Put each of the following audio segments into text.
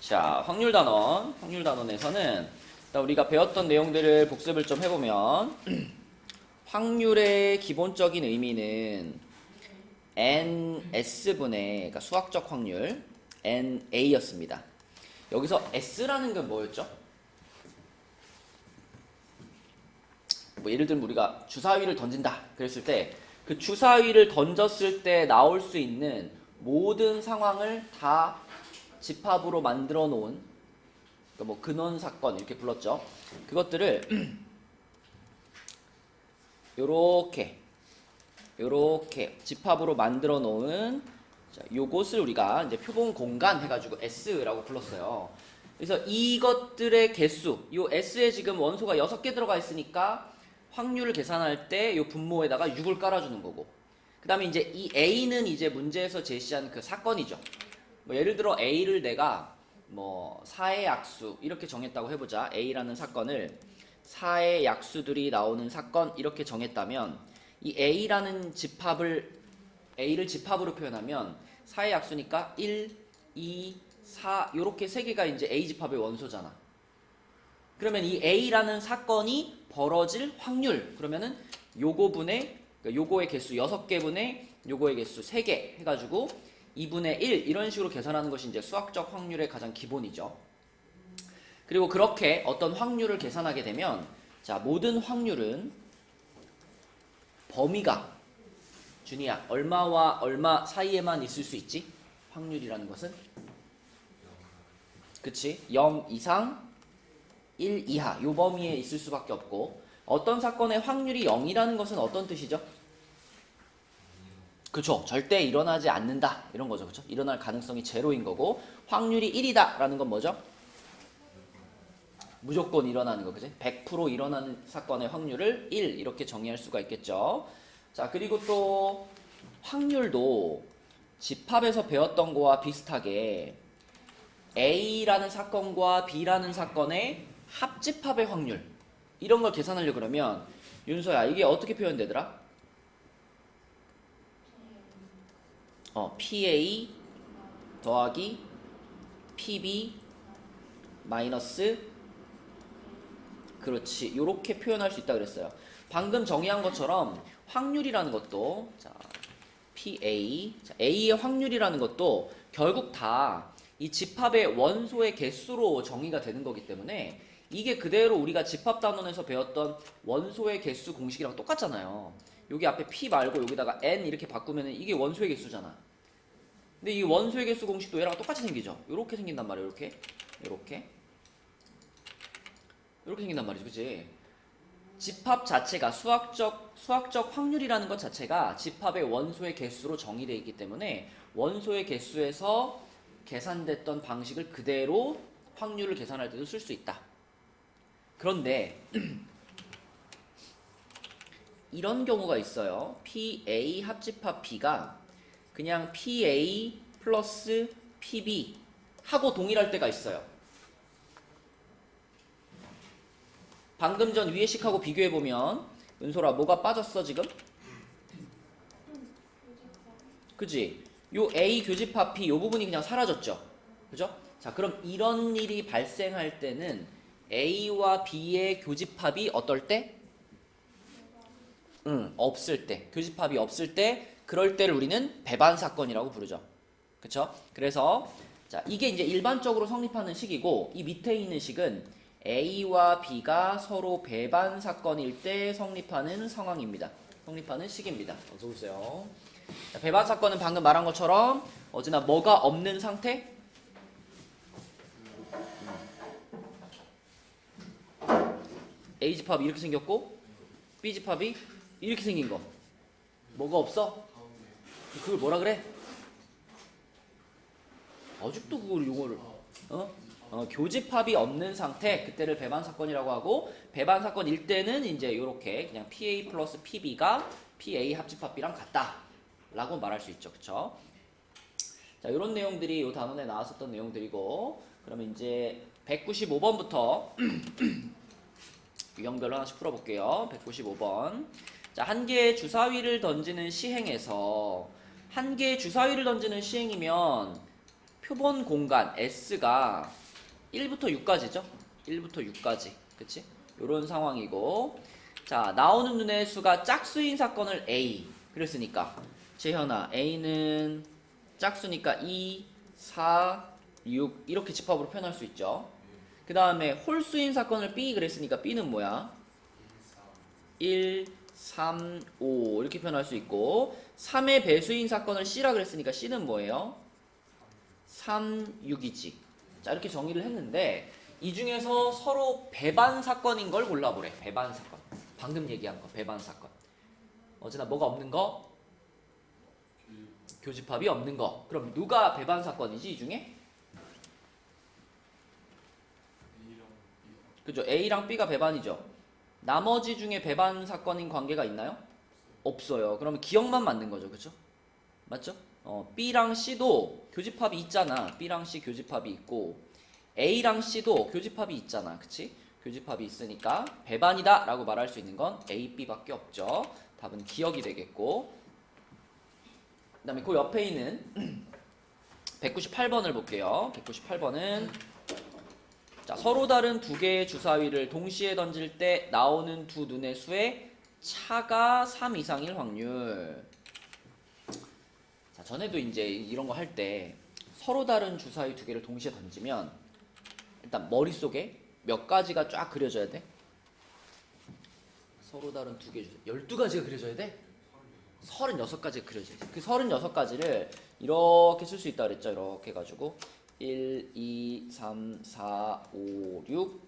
자, 확률 단원에서는 일단 우리가 배웠던 내용들을 복습을 좀 해보면 확률의 기본적인 의미는 NS분의 그러니까 수학적 확률 NA였습니다. 여기서 S라는 건 뭐였죠? 뭐 예를 들면 우리가 주사위를 던진다 그랬을 때 그 주사위를 던졌을 때 나올 수 있는 모든 상황을 다 집합으로 만들어 놓은 그러니까 뭐 근원 사건 이렇게 불렀죠. 그것들을 요렇게 집합으로 만들어 놓은 요것을 우리가 이제 표본 공간 해가지고 S라고 불렀어요. 그래서 이것들의 개수, 요 S에 지금 원소가 6개 들어가 있으니까 확률을 계산할 때 요 분모에다가 6을 깔아주는 거고, 그 다음에 이제 이 A는 이제 문제에서 제시한 그 사건이죠. 뭐 예를 들어 A를 내가 뭐 4의 약수 이렇게 정했다고 해보자. A라는 사건을 4의 약수들이 나오는 사건 이렇게 정했다면 이 A라는 A를 집합으로 표현하면 4의 약수니까 1, 2, 4 요렇게 3개가 이제 A 집합의 원소잖아. 그러면 이 A라는 사건이 벌어질 확률 그러면은 요거분의 그러니까 요거의 개수 6개 분의 요거의 개수 3개 해가지고 2분의 1 이런 식으로 계산하는 것이 이제 수학적 확률의 가장 기본이죠. 그리고 그렇게 어떤 확률을 계산하게 되면 자, 모든 확률은 범위가 준이야 얼마와 얼마 사이에만 있을 수 있지? 확률이라는 것은 그치? 0 이상 1 이하 요 범위에 있을 수밖에 없고, 어떤 사건의 확률이 0이라는 것은 어떤 뜻이죠? 그쵸, 절대 일어나지 않는다 이런 거죠. 그쵸? 일어날 가능성이 제로인 거고, 확률이 1이다 라는 건 뭐죠? 무조건 일어나는 거, 그치? 100% 일어나는 사건의 확률을 1 이렇게 정의할 수가 있겠죠. 자, 그리고 또 확률도 집합에서 배웠던 거와 비슷하게 A라는 사건과 B라는 사건의 합집합의 확률 이런 걸 계산하려고 그러면 윤서야 이게 어떻게 표현되더라? PA 더하기 PB 마이너스 그렇지 요렇게 표현할 수 있다 그랬어요. 방금 정의한 것처럼 확률이라는 것도 자, PA 자, A의 확률이라는 것도 결국 다 이 집합의 원소의 개수로 정의가 되는 거기 때문에 이게 그대로 우리가 집합단원에서 배웠던 원소의 개수 공식이랑 똑같잖아요. 여기 앞에 P 말고 여기다가 N 이렇게 바꾸면 이게 원소의 개수잖아. 근데 이 원소의 개수 공식도 얘랑 똑같이 생기죠. 요렇게 생긴단 말이에요. 요렇게 생긴단 말이죠. 그치? 집합 자체가 수학적 확률이라는 것 자체가 집합의 원소의 개수로 정의되어 있기 때문에 원소의 개수에서 계산됐던 방식을 그대로 확률을 계산할 때도 쓸 수 있다. 그런데 이런 경우가 있어요. PA 합집합 B가 그냥 PA 플러스 PB 하고 동일할 때가 있어요. 방금 전 위의 식하고 비교해보면 은솔아 뭐가 빠졌어 지금? 그지? 요 A 교집합 B 요 부분이 그냥 사라졌죠. 그죠? 자, 그럼 이런 일이 발생할 때는 A와 B의 교집합이 어떨 때? 없을 때. 교집합이 없을 때 그럴 때를 우리는 배반 사건이라고 부르죠. 그쵸? 그래서 자, 이게 이제 일반적으로 성립하는 식이고 이 밑에 있는 식은 A와 B가 서로 배반 사건일 때 성립하는 상황입니다. 성립하는 식입니다. 어서 오세요. 자, 배반 사건은 방금 말한 것처럼 어제나 뭐가 없는 상태? A 집합이 이렇게 생겼고 B 집합이 이렇게 생긴 거. 뭐가 없어? 그걸 뭐라 그래? 아직도 그걸 용어를 교집합이 없는 상태 그때를 배반 사건이라고 하고, 배반 사건일 때는 이제 이렇게 그냥 PA 플러스 PB가 PA 합집합 B랑 같다 라고 말할 수 있죠. 그쵸? 자, 요런 내용들이 요 단원에 나왔었던 내용들이고, 그러면 이제 195번부터 유형별로 하나씩 풀어볼게요. 195번. 자, 한 개의 주사위를 던지는 시행에서 한 개의 주사위를 던지는 시행이면 표본 공간 S가 1부터 6까지죠. 1부터 6까지. 그치? 요런 상황이고. 자, 나오는 눈의 수가 짝수인 사건을 A. 그랬으니까. 재현아, A는 짝수니까 2, 4, 6. 이렇게 집합으로 표현할 수 있죠. 그 다음에 홀수인 사건을 B. 그랬으니까 B는 뭐야? 1, 3, 5. 이렇게 표현할 수 있고. 3의 배수인 사건을 C라 그랬으니까 C는 뭐예요? 3, 6이지. 자, 이렇게 정의를 했는데 이 중에서 서로 배반 사건인 걸 골라보래. 배반 사건. 방금 얘기한 거 배반 사건. 어제나 뭐가 없는 거? 교집합이 없는 거. 그럼 누가 배반 사건이지 이 중에? 그죠? A랑 B가 배반이죠. 나머지 중에 배반 사건인 관계가 있나요? 없어요. 그러면 기억만 맞는 거죠. 그죠? 맞죠? B랑 C도 교집합이 있잖아. B랑 C 교집합이 있고 A랑 C도 교집합이 있잖아. 그치? 교집합이 있으니까 배반이다 라고 말할 수 있는 건 A, B밖에 없죠. 답은 기억이 되겠고 그 다음에 그 옆에 있는 198번을 볼게요. 198번은 자, 서로 다른 두 개의 주사위를 동시에 던질 때 나오는 두 눈의 수의 차가 3 이상일 확률. 자, 전에도 이제 이런 거 할 때 서로 다른 주사위 두 개를 동시에 던지면 일단 머릿속에 몇 가지가 쫙 그려져야 돼? 서로 다른 두 개 주사위 12가지가 그려져야 돼? 36가지가 그려져야 돼. 그 36가지를 이렇게 쓸 수 있다 그랬죠. 이렇게 해가지고 1, 2, 3, 4, 5, 6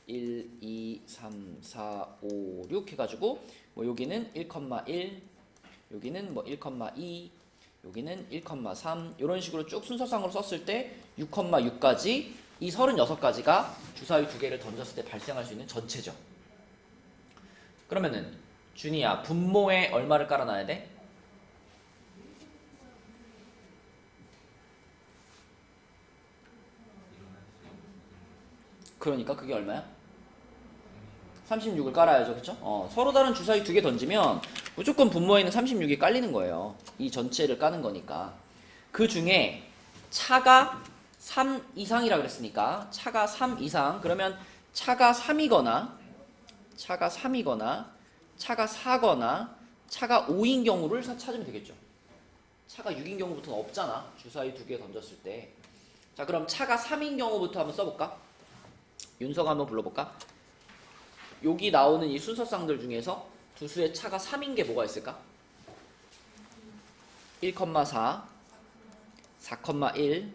1, 2, 3, 4, 5, 6 해가지고 뭐 여기는 1,1 여기는 뭐 1,2 여기는 1,3 이런 식으로 쭉 순서상으로 썼을 때 6,6까지 이 36가지가 주사위 두 개를 던졌을 때 발생할 수 있는 전체죠. 그러면은 준이야 분모에 얼마를 깔아놔야 돼? 그러니까 그게 얼마야? 36을 깔아야죠. 그쵸? 서로 다른 주사위 두 개 던지면 무조건 분모에는 36이 깔리는 거예요. 이 전체를 까는 거니까. 그 중에 차가 3 이상이라 그랬으니까 차가 3 이상 그러면 차가 3이거나 차가 3이거나 차가 4거나 차가 5인 경우를 찾으면 되겠죠. 차가 6인 경우부터는 없잖아. 주사위 두 개 던졌을 때. 자, 그럼 차가 3인 경우부터 한번 써볼까? 윤서가 한번 불러볼까? 여기 나오는 이 순서쌍들 중에서 두 수의 차가 3인 게 뭐가 있을까? 1,4, 4,1,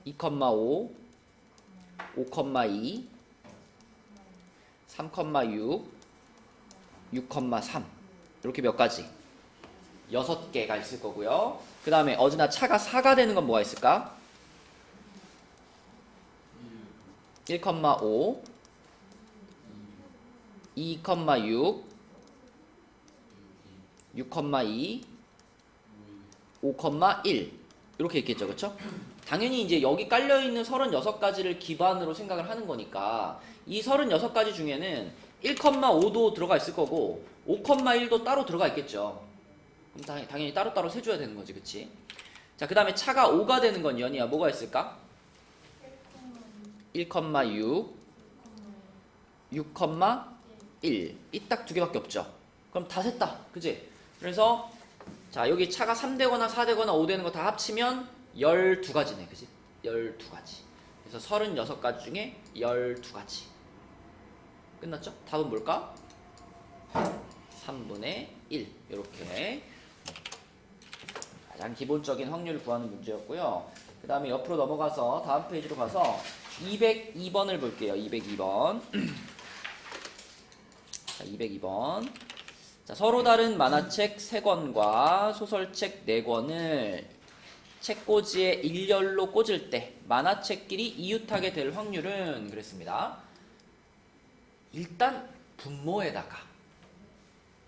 2,5, 5,2, 3,6, 6,3 이렇게 몇 가지? 6개가 있을 거고요. 그 다음에 어제나 차가 4가 되는 건 뭐가 있을까? 1,5, 2,6, 6,2, 5,1 이렇게 있겠죠. 그쵸? 당연히 이제 여기 깔려있는 36가지를 기반으로 생각을 하는 거니까 이 36가지 중에는 1,5도 들어가 있을 거고 5,1도 따로 들어가 있겠죠. 그럼 당연히 따로따로 세줘야 되는 거지. 그치? 자, 그 다음에 차가 5가 되는 건 연이야 뭐가 있을까? 1,6, 6,1 이 딱 두 개밖에 없죠. 그럼 다 셌다. 그치? 그래서 자, 여기 차가 3되거나 4되거나 5되는 거 다 합치면 12가지네. 그치? 12가지. 그래서 36가지 중에 12가지. 끝났죠? 답은 뭘까? 3분의 1 이렇게 가장 기본적인 확률을 구하는 문제였고요. 그 다음에 옆으로 넘어가서 다음 페이지로 가서 202번을 볼게요. 202번. 자, 202번. 자, 서로 다른 만화책 3권과 소설책 4권을 책꽂이에 일렬로 꽂을 때 만화책끼리 이웃하게 될 확률은 그랬습니다. 일단 분모에다가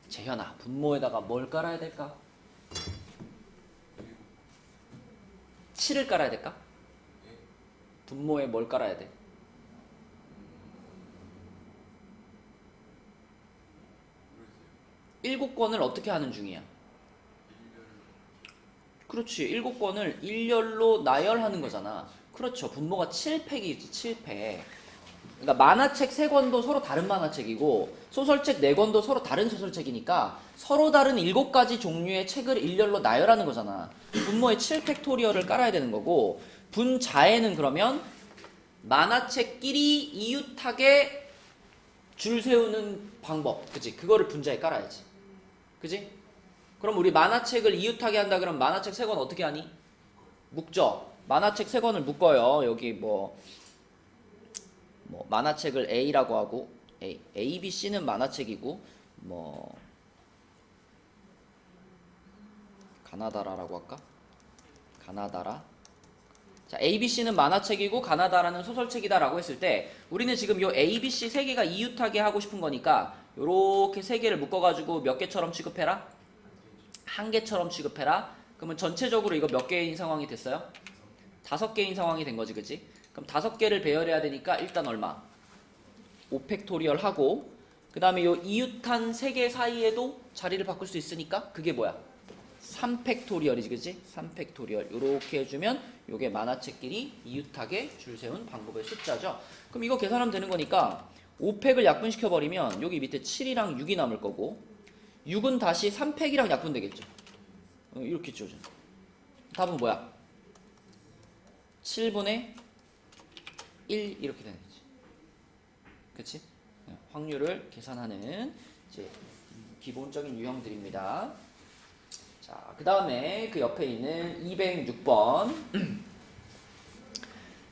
재현아, 분모에다가 뭘 깔아야 될까? 7을 깔아야 될까? 분모에 뭘 깔아야 돼? 일곱 권을 어떻게 하는 중이야? 그렇지. 7권을 일렬로 나열하는 거잖아. 그렇죠. 분모가 7팩이지, 7팩. 그러니까 만화책 3권도 서로 다른 만화책이고 소설책 4권도 서로 다른 소설책이니까 서로 다른 7가지 종류의 책을 일렬로 나열하는 거잖아. 분모에 7팩토리얼을 깔아야 되는 거고 분자에는 그러면 만화책끼리 이웃하게 줄 세우는 방법, 그치? 그거를 분자에 깔아야지, 그치? 그럼 우리 만화책을 이웃하게 한다 그러면 만화책 3권 어떻게 하니? 묶죠. 만화책 3권을 묶어요. 여기 뭐 만화책을 A라고 하고 A, B, C는 만화책이고 뭐 가나다라라고 할까? 가나다라. 자, A, B, C는 만화책이고 가나다라는 소설책이다라고 했을 때 우리는 지금 요 A, B, C 3개가 이웃하게 하고 싶은 거니까 요렇게 3개를 묶어가지고 몇 개처럼 취급해라? 1개처럼 취급해라. 그러면 전체적으로 이거 몇 개인 상황이 됐어요? 5개인 상황이 된 거지, 그치? 그럼 5개를 배열해야 되니까 일단 얼마? 5팩토리얼 하고 그 다음에 요 이웃한 3개 사이에도 자리를 바꿀 수 있으니까 그게 뭐야? 3팩토리얼이지, 그치? 3팩토리얼 요렇게 해주면 요게 만화책끼리 이웃하게 줄 세운 방법의 숫자죠. 그럼 이거 계산하면 되는 거니까 5팩을 약분시켜버리면 여기 밑에 7이랑 6이 남을 거고 6은 다시 3팩이랑 약분되겠죠. 이렇게 쪼죠. 답은 뭐야? 7분의 1 이렇게 되는 거지. 그치? 확률을 계산하는 이제 기본적인 유형들입니다. 자, 그 다음에 그 옆에 있는 206번.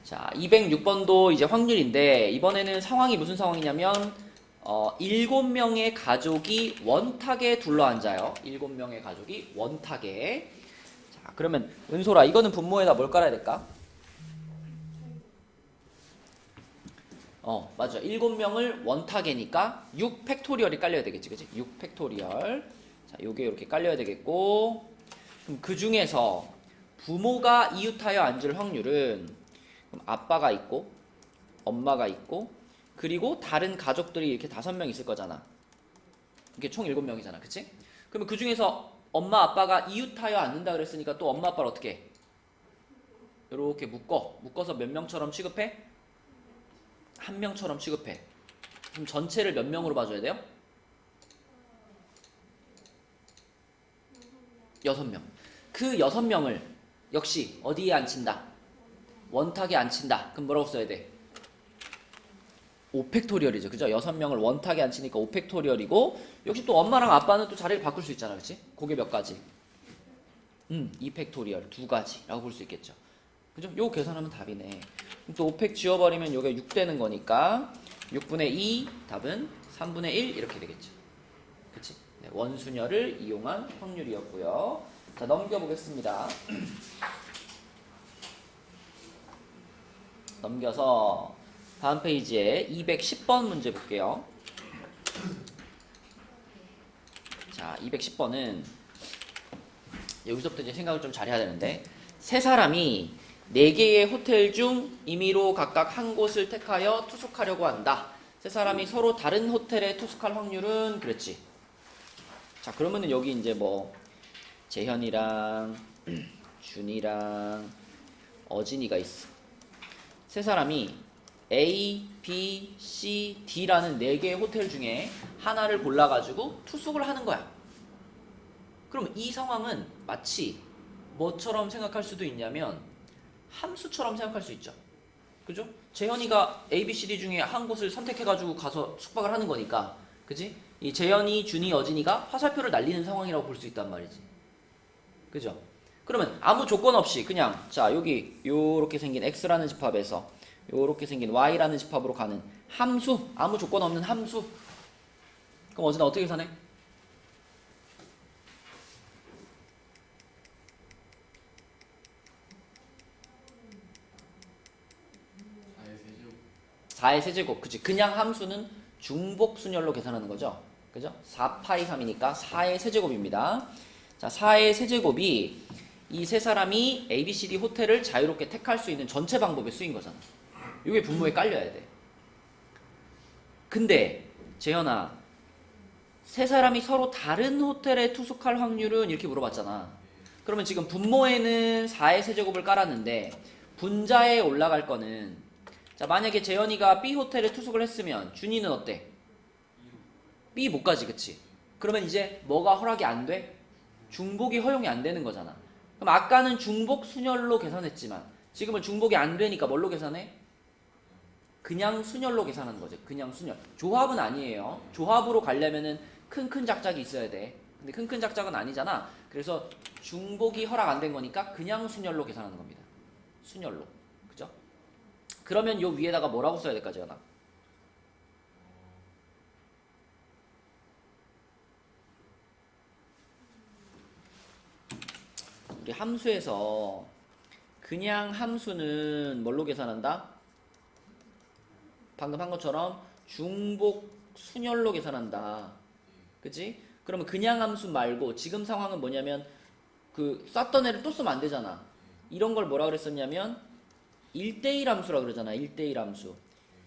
자, 206번도 이제 확률인데 이번에는 상황이 무슨 상황이냐면 7명의 가족이 원탁에 둘러앉아요. 7명의 가족이 원탁에. 자, 그러면 은솔아 이거는 분모에다 뭘 깔아야 될까? 맞아. 7명을 원탁에니까 6팩토리얼이 깔려야 되겠지, 그치? 6팩토리얼. 자, 요게 이렇게 깔려야 되겠고, 그럼 그 중에서 부모가 이웃하여 앉을 확률은 그럼 아빠가 있고, 엄마가 있고, 그리고 다른 가족들이 이렇게 5명 있을 거잖아. 이게 총 7명이잖아, 그치? 그러면 그 중에서 엄마, 아빠가 이웃하여 앉는다 그랬으니까 또 엄마, 아빠를 어떻게 해? 요렇게 묶어서 몇 명처럼 취급해? 1명처럼 취급해. 그럼 전체를 몇 명으로 봐줘야 돼요? 6명. 그 6명을 역시 어디에 앉힌다? 원탁에 앉힌다. 그럼 뭐라고 써야 돼? 5팩토리얼이죠. 그죠? 6명을 원탁에 앉히니까 5팩토리얼이고 역시 또 엄마랑 아빠는 또 자리를 바꿀 수 있잖아. 그치? 그게 몇 가지? 2팩토리얼 2가지라고 볼 수 있겠죠. 그죠? 요 계산하면 답이네. 또 5팩 지워버리면 요게 6 되는 거니까 6분의 2 답은 3분의 1 이렇게 되겠죠. 그치? 네, 원수녀를 이용한 확률이었고요. 자, 넘겨보겠습니다. 넘겨서 다음 페이지에 210번 문제 볼게요. 자, 210번은 여기서부터 이제 생각을 좀 잘해야 되는데 세 사람이 4개의 호텔 중 임의로 각각 한 곳을 택하여 투숙하려고 한다. 세 사람이 서로 다른 호텔에 투숙할 확률은 그랬지. 자, 그러면은 여기 이제 뭐 재현이랑 준이랑 어진이가 있어. 세 사람이 A, B, C, D라는 4개의 호텔 중에 하나를 골라가지고 투숙을 하는 거야. 그럼 이 상황은 마치 뭐처럼 생각할 수도 있냐면 함수처럼 생각할 수 있죠. 그죠? 재현이가 A, B, C, D 중에 한 곳을 선택해가지고 가서 숙박을 하는 거니까, 그지? 이 재현이, 준이, 어진이가 화살표를 날리는 상황이라고 볼 수 있단 말이지. 그죠? 그러면 아무 조건 없이 그냥 자 여기 요렇게 생긴 X라는 집합에서 요렇게 생긴 Y라는 집합으로 가는 함수, 아무 조건 없는 함수. 그럼 어진아 어떻게 계산해? (4의 세제곱) 그치? 그냥 함수는 중복순열로 계산하는 거죠. 그죠? 4파이 3이니까 4의 세제곱입니다. 자, 4의 세제곱이 이 세 사람이 ABCD 호텔을 자유롭게 택할 수 있는 전체 방법에 쓰인 거잖아. 이게 분모에 깔려야 돼. 근데 재현아, 세 사람이 서로 다른 호텔에 투숙할 확률은 이렇게 물어봤잖아. 그러면 지금 분모에는 4의 세제곱을 깔았는데 분자에 올라갈 거는, 자 만약에 재현이가 B 호텔에 투숙을 했으면 준이는 어때? B 못 가지, 그치? 그러면 이제 뭐가 허락이 안 돼? 중복이 허용이 안 되는 거잖아. 그럼 아까는 중복 순열로 계산했지만 지금은 중복이 안 되니까 뭘로 계산해? 그냥 순열로 계산하는 거지. 그냥 순열. 조합은 아니에요. 조합으로 가려면은 큰 작작이 있어야 돼. 근데 큰 작작은 아니잖아. 그래서 중복이 허락 안 된 거니까 그냥 순열로 계산하는 겁니다. 순열로. 그죠? 그러면 요 위에다가 뭐라고 써야 될까, 재현아? 우리 함수에서 그냥 함수는 뭘로 계산한다? 방금 한 것처럼 중복 순열로 계산한다. 그치? 그러면 그냥 함수 말고 지금 상황은 뭐냐면 그 쐈던 애를 또 쓰면 안 되잖아. 이런 걸 뭐라 그랬었냐면 1대1 함수라 그러잖아. 1대1 함수.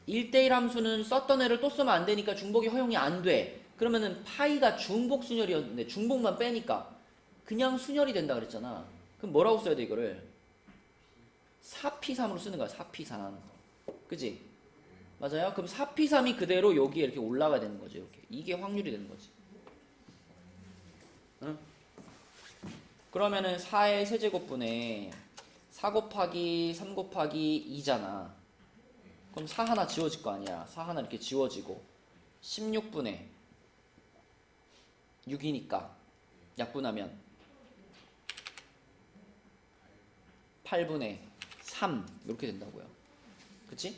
1대1 함수는 썼던 애를 또 쓰면 안 되니까 중복이 허용이 안 돼. 그러면은 파이가 중복 순열이었는데 중복만 빼니까 그냥 순열이 된다 그랬잖아. 그럼 뭐라고 써야 돼, 이거를? 4p3으로 쓰는 거야. 4p3. 그치? 맞아요? 그럼 4p3이 그대로 여기에 이렇게 올라가야 되는 거죠. 이렇게. 이게 확률이 되는 거지. 응? 그러면은 4의 세제곱분에 4 곱하기 3 곱하기 2잖아. 그럼 4 하나 지워질 거 아니야. 4 하나 이렇게 지워지고 16분의 6이니까 약분하면 8분의 3 이렇게 된다고요. 그치?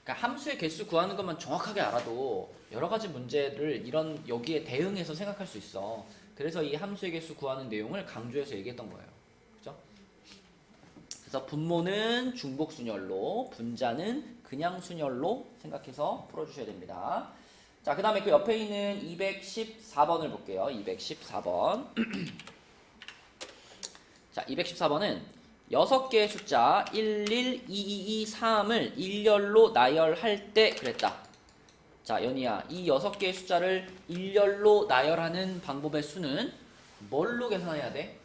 그러니까 함수의 개수 구하는 것만 정확하게 알아도 여러 가지 문제를 이런 여기에 대응해서 생각할 수 있어. 그래서 이 함수의 개수 구하는 내용을 강조해서 얘기했던 거예요. 그죠? 그래서 분모는 중복 순열로, 분자는 그냥 순열로 생각해서 풀어주셔야 됩니다. 자, 그 다음에 그 옆에 있는 214번을 볼게요. 214번. 자, 214번은 6개의 숫자 1, 1, 2, 2, 2, 3을 일렬로 나열할 때 그랬다. 자, 연희야, 이 6개의 숫자를 일렬로 나열하는 방법의 수는 뭘로 계산해야 돼?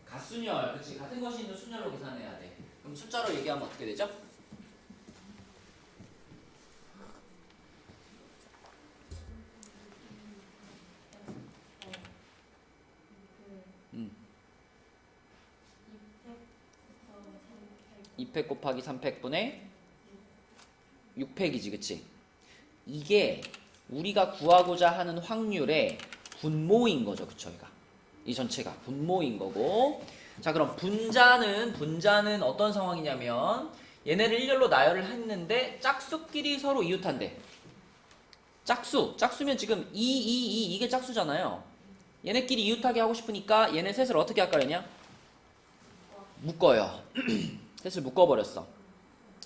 갓순열, 그치? 같은 것이 있는 순열로 계산해야 돼. 그럼 숫자로 얘기하면 어떻게 되죠? 음. 2팩 곱하기 3팩분의 6팩이지, 그치? 이게 우리가 구하고자 하는 확률의 분모인 거죠, 그쵸? 이 전체가 분모인 거고. 자, 그럼 분자는 어떤 상황이냐면 얘네를 일렬로 나열을 했는데 짝수끼리 서로 이웃한대. 짝수면 지금 2 이게 짝수잖아요. 얘네끼리 이웃하게 하고 싶으니까 얘네 셋을 어떻게 할까 그랬냐? 묶어요. 셋을 묶어버렸어.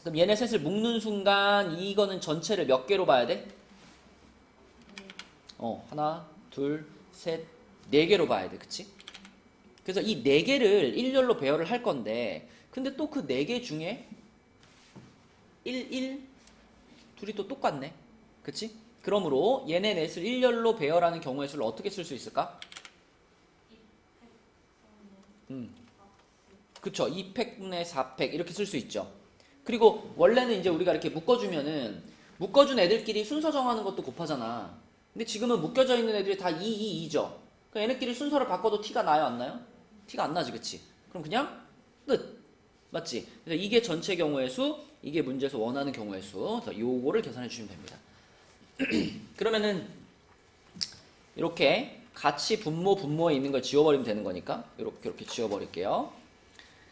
그럼 얘네 셋을 묶는 순간 이거는 전체를 몇 개로 봐야 돼? 하나, 둘, 셋, 네 개로 봐야 돼. 그치? 그래서 이 네 개를 일렬로 배열을 할 건데 근데 또 그 네 개 중에 1, 둘이 또 똑같네. 그치? 그러므로 얘네 넷을 일렬로 배열하는 경우의 수를 어떻게 쓸 수 있을까? 그쵸. 2팩분의 4팩 이렇게 쓸 수 있죠. 그리고 원래는 이제 우리가 이렇게 묶어주면은 묶어준 애들끼리 순서 정하는 것도 곱하잖아. 근데 지금은 묶여져 있는 애들이 다 2죠. 그럼 얘네끼리 순서를 바꿔도 티가 나요, 안 나요? 티가 안 나지, 그치? 그럼 그냥 끝. 맞지? 그래서 이게 전체 경우의 수, 이게 문제에서 원하는 경우의 수. 그래서 요거를 계산해 주시면 됩니다. 그러면은 이렇게 같이 분모에 있는 걸 지워버리면 되는 거니까 이렇게 지워버릴게요.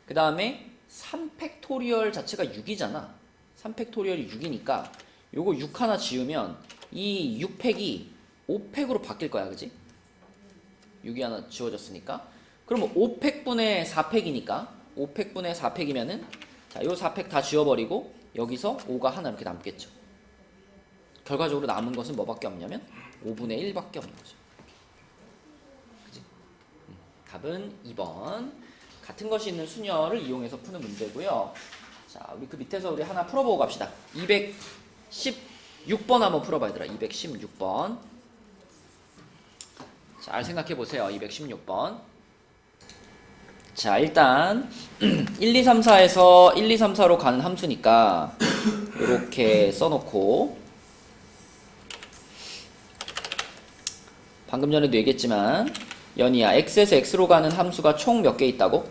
그 다음에 3팩토리얼 자체가 6이잖아. 3팩토리얼이 6이니까 요거 6 하나 지우면 이 6팩이 5팩으로 바뀔 거야, 그지? 6이 하나 지워졌으니까. 그러면 5팩분의 4팩이니까 5팩분의 4팩이면은 자, 요 4팩 다 지워버리고 여기서 5가 하나 이렇게 남겠죠. 결과적으로 남은 것은 뭐밖에 없냐면 5분의 1밖에 없는 거죠. 그치? 답은 2번. 같은 것이 있는 순열을 이용해서 푸는 문제고요. 자, 우리 그 밑에서 우리 하나 풀어보고 갑시다. 216번 한번 풀어봐, 얘들아. 216번. 잘 생각해 보세요. 216번. 자, 일단 1, 2, 3, 4에서 1, 2, 3, 4로 가는 함수니까 이렇게 써놓고, 방금 전에도 얘기했지만 연희야, x에서 x로 가는 함수가 총 몇 개 있다고?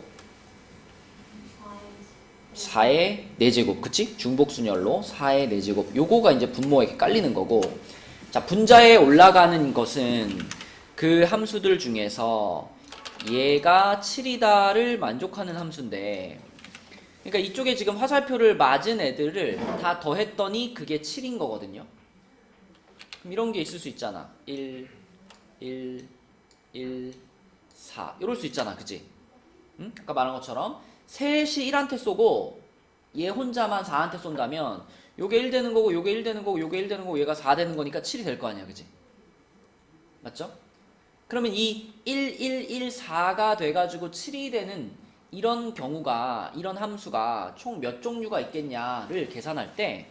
4의 4제곱, 그치? 중복순열로 4의 4제곱. 요거가 이제 분모에 이렇게 깔리는 거고, 자, 분자에 올라가는 것은 그 함수들 중에서 얘가 7이다를 만족하는 함수인데, 그러니까 이쪽에 지금 화살표를 맞은 애들을 다 더했더니 그게 7인 거거든요. 그럼 이런 게 있을 수 있잖아. 1, 1, 1, 4 이럴 수 있잖아, 그치? 응? 아까 말한 것처럼 셋이 1한테 쏘고 얘 혼자만 4한테 쏜다면 요게 1 되는 거고 요게 1 되는 거고 요게 1 되는 거고 얘가 4 되는 거니까 7이 될 거 아니야, 그치? 맞죠? 그러면 이 1, 1, 1, 4가 돼가지고 7이 되는 이런 경우가, 이런 함수가 총 몇 종류가 있겠냐를 계산할 때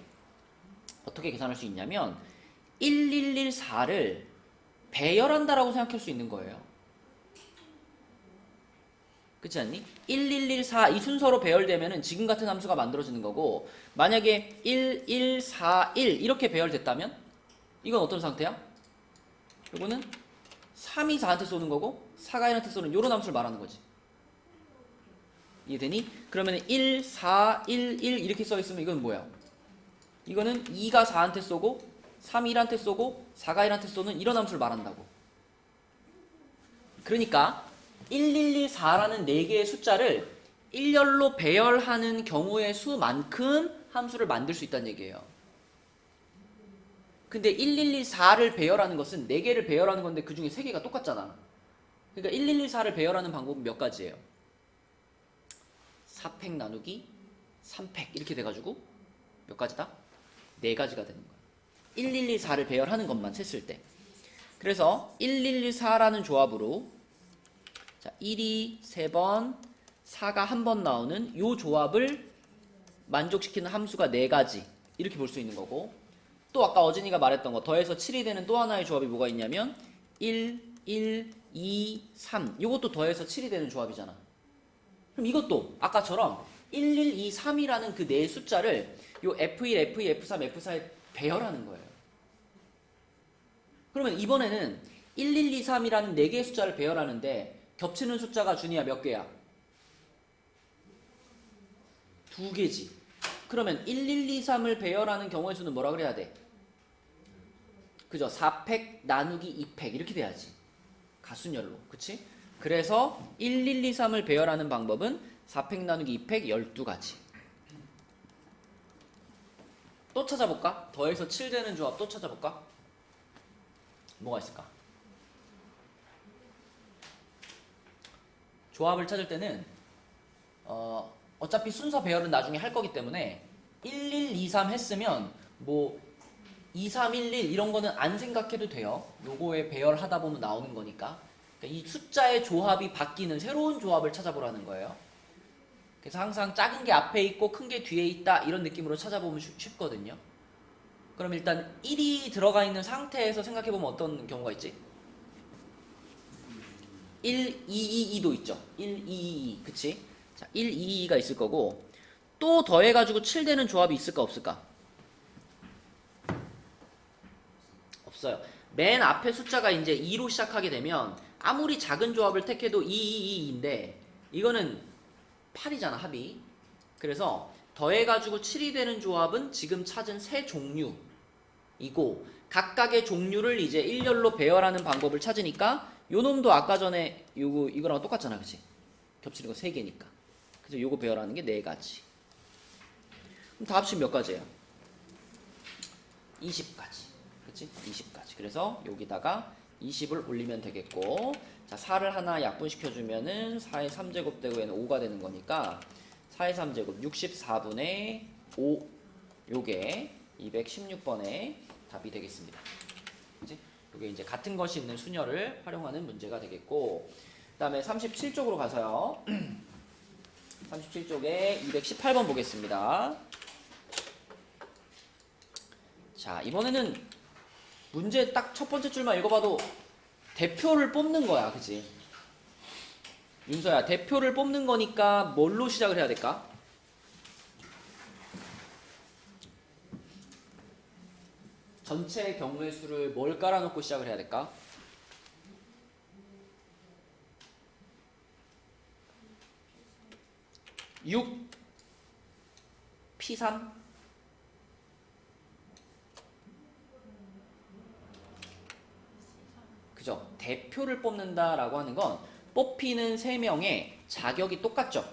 어떻게 계산할 수 있냐면 1, 1, 1, 4를 배열한다라고 생각할 수 있는 거예요. 그렇지 않니? 1, 1, 1, 4 이 순서로 배열되면은 지금 같은 함수가 만들어지는 거고, 만약에 1, 1, 4, 1 이렇게 배열됐다면 이건 어떤 상태야? 이거는 3이 4한테 쏘는 거고 4가 1한테 쏘는 요런 함수를 말하는 거지. 이해되니? 그러면 1, 4, 1, 1 이렇게 써있으면 이건 뭐야? 이거는 2가 4한테 쏘고 3이 1한테 쏘고 4가 1한테 쏘는 이런 함수를 말한다고. 그러니까 1, 1, 1, 4라는 4개의 숫자를 일렬로 배열하는 경우의 수만큼 함수를 만들 수 있다는 얘기예요. 근데 1, 1, 1, 4를 배열하는 것은 4개를 배열하는 건데 그 중에 3개가 똑같잖아. 그러니까 1, 1, 1, 4를 배열하는 방법은 몇 가지예요? 4팩 나누기 3팩 이렇게 돼가지고 몇 가지다? 4가지가 되는 거야. 1, 1, 1, 4를 배열하는 것만 셌을 때. 그래서 1, 1, 1, 4라는 조합으로, 자, 1이 3번, 4가 1번 나오는 이 조합을 만족시키는 함수가 4가지 이렇게 볼 수 있는 거고, 또 아까 어진이가 말했던 거 더해서 7이 되는 또 하나의 조합이 뭐가 있냐면 1, 1, 2, 3 이것도 더해서 7이 되는 조합이잖아. 그럼 이것도 아까처럼 1, 1, 2, 3이라는 그 네 숫자를 요 F1, F2, F3, F4에 배열하는 거예요. 그러면 이번에는 1, 1, 2, 3이라는 4개의 숫자를 배열하는데 겹치는 숫자가 준이야 몇 개야? 2개지. 그러면 1, 1, 2, 3을 배열하는 경우의 수는 뭐라 그래야 돼? 그죠? 4팩 나누기 2팩 이렇게 돼야지. 가순열로. 그치? 그래서 1, 1, 2, 3을 배열하는 방법은 4팩 나누기 2팩 12가지. 또 찾아볼까? 더해서 7 되는 조합 또 찾아볼까? 뭐가 있을까? 조합을 찾을 때는 어차피 순서 배열은 나중에 할 거기 때문에 1, 1, 2, 3 했으면 뭐 2, 3, 1, 1 이런 거는 안 생각해도 돼요. 요거에 배열하다 보면 나오는 거니까. 그러니까 이 숫자의 조합이 바뀌는 새로운 조합을 찾아보라는 거예요. 그래서 항상 작은 게 앞에 있고 큰 게 뒤에 있다 이런 느낌으로 찾아보면 쉽거든요. 그럼 일단 1이 들어가 있는 상태에서 생각해보면 어떤 경우가 있지? 1, 2, 2, 2도 있죠. 1, 2, 2, 2 그치? 자, 1, 2, 2가 있을 거고 또 더해가지고 7 되는 조합이 있을까 없을까? 없어요. 맨 앞에 숫자가 이제 2로 시작하게 되면 아무리 작은 조합을 택해도 2, 2, 2인데 이거는 8이잖아 합이. 그래서 더해가지고 7이 되는 조합은 지금 찾은 세 종류이고 각각의 종류를 이제 일렬로 배열하는 방법을 찾으니까 요 놈도 아까 전에 이거랑 똑같잖아, 그치? 겹치는 거 3개니까. 그래서 요거 배열하는 게 4가지. 그럼 다 합치면 몇 가지예요? 20가지. 그치? 20가지. 그래서 여기다가 20을 올리면 되겠고, 자, 4를 하나 약분시켜주면은 4의 3제곱 되고 얘는 5가 되는 거니까 4의 3제곱 64분의 5 요게 216번의 답이 되겠습니다. 그치? 요게 이제 같은 것이 있는 수녀를 활용하는 문제가 되겠고, 그 다음에 37쪽으로 가서요. 37쪽에 218번 보겠습니다. 자, 이번에는 문제 딱 첫 번째 줄만 읽어봐도 대표를 뽑는 거야, 그치? 윤서야, 대표를 뽑는 거니까 뭘로 시작을 해야 될까? 전체 경우의 수를 뭘 깔아놓고 시작을 해야 될까? (6) P3 그죠? 대표를 뽑는다라고 하는 건 뽑히는 3명의 자격이 똑같죠?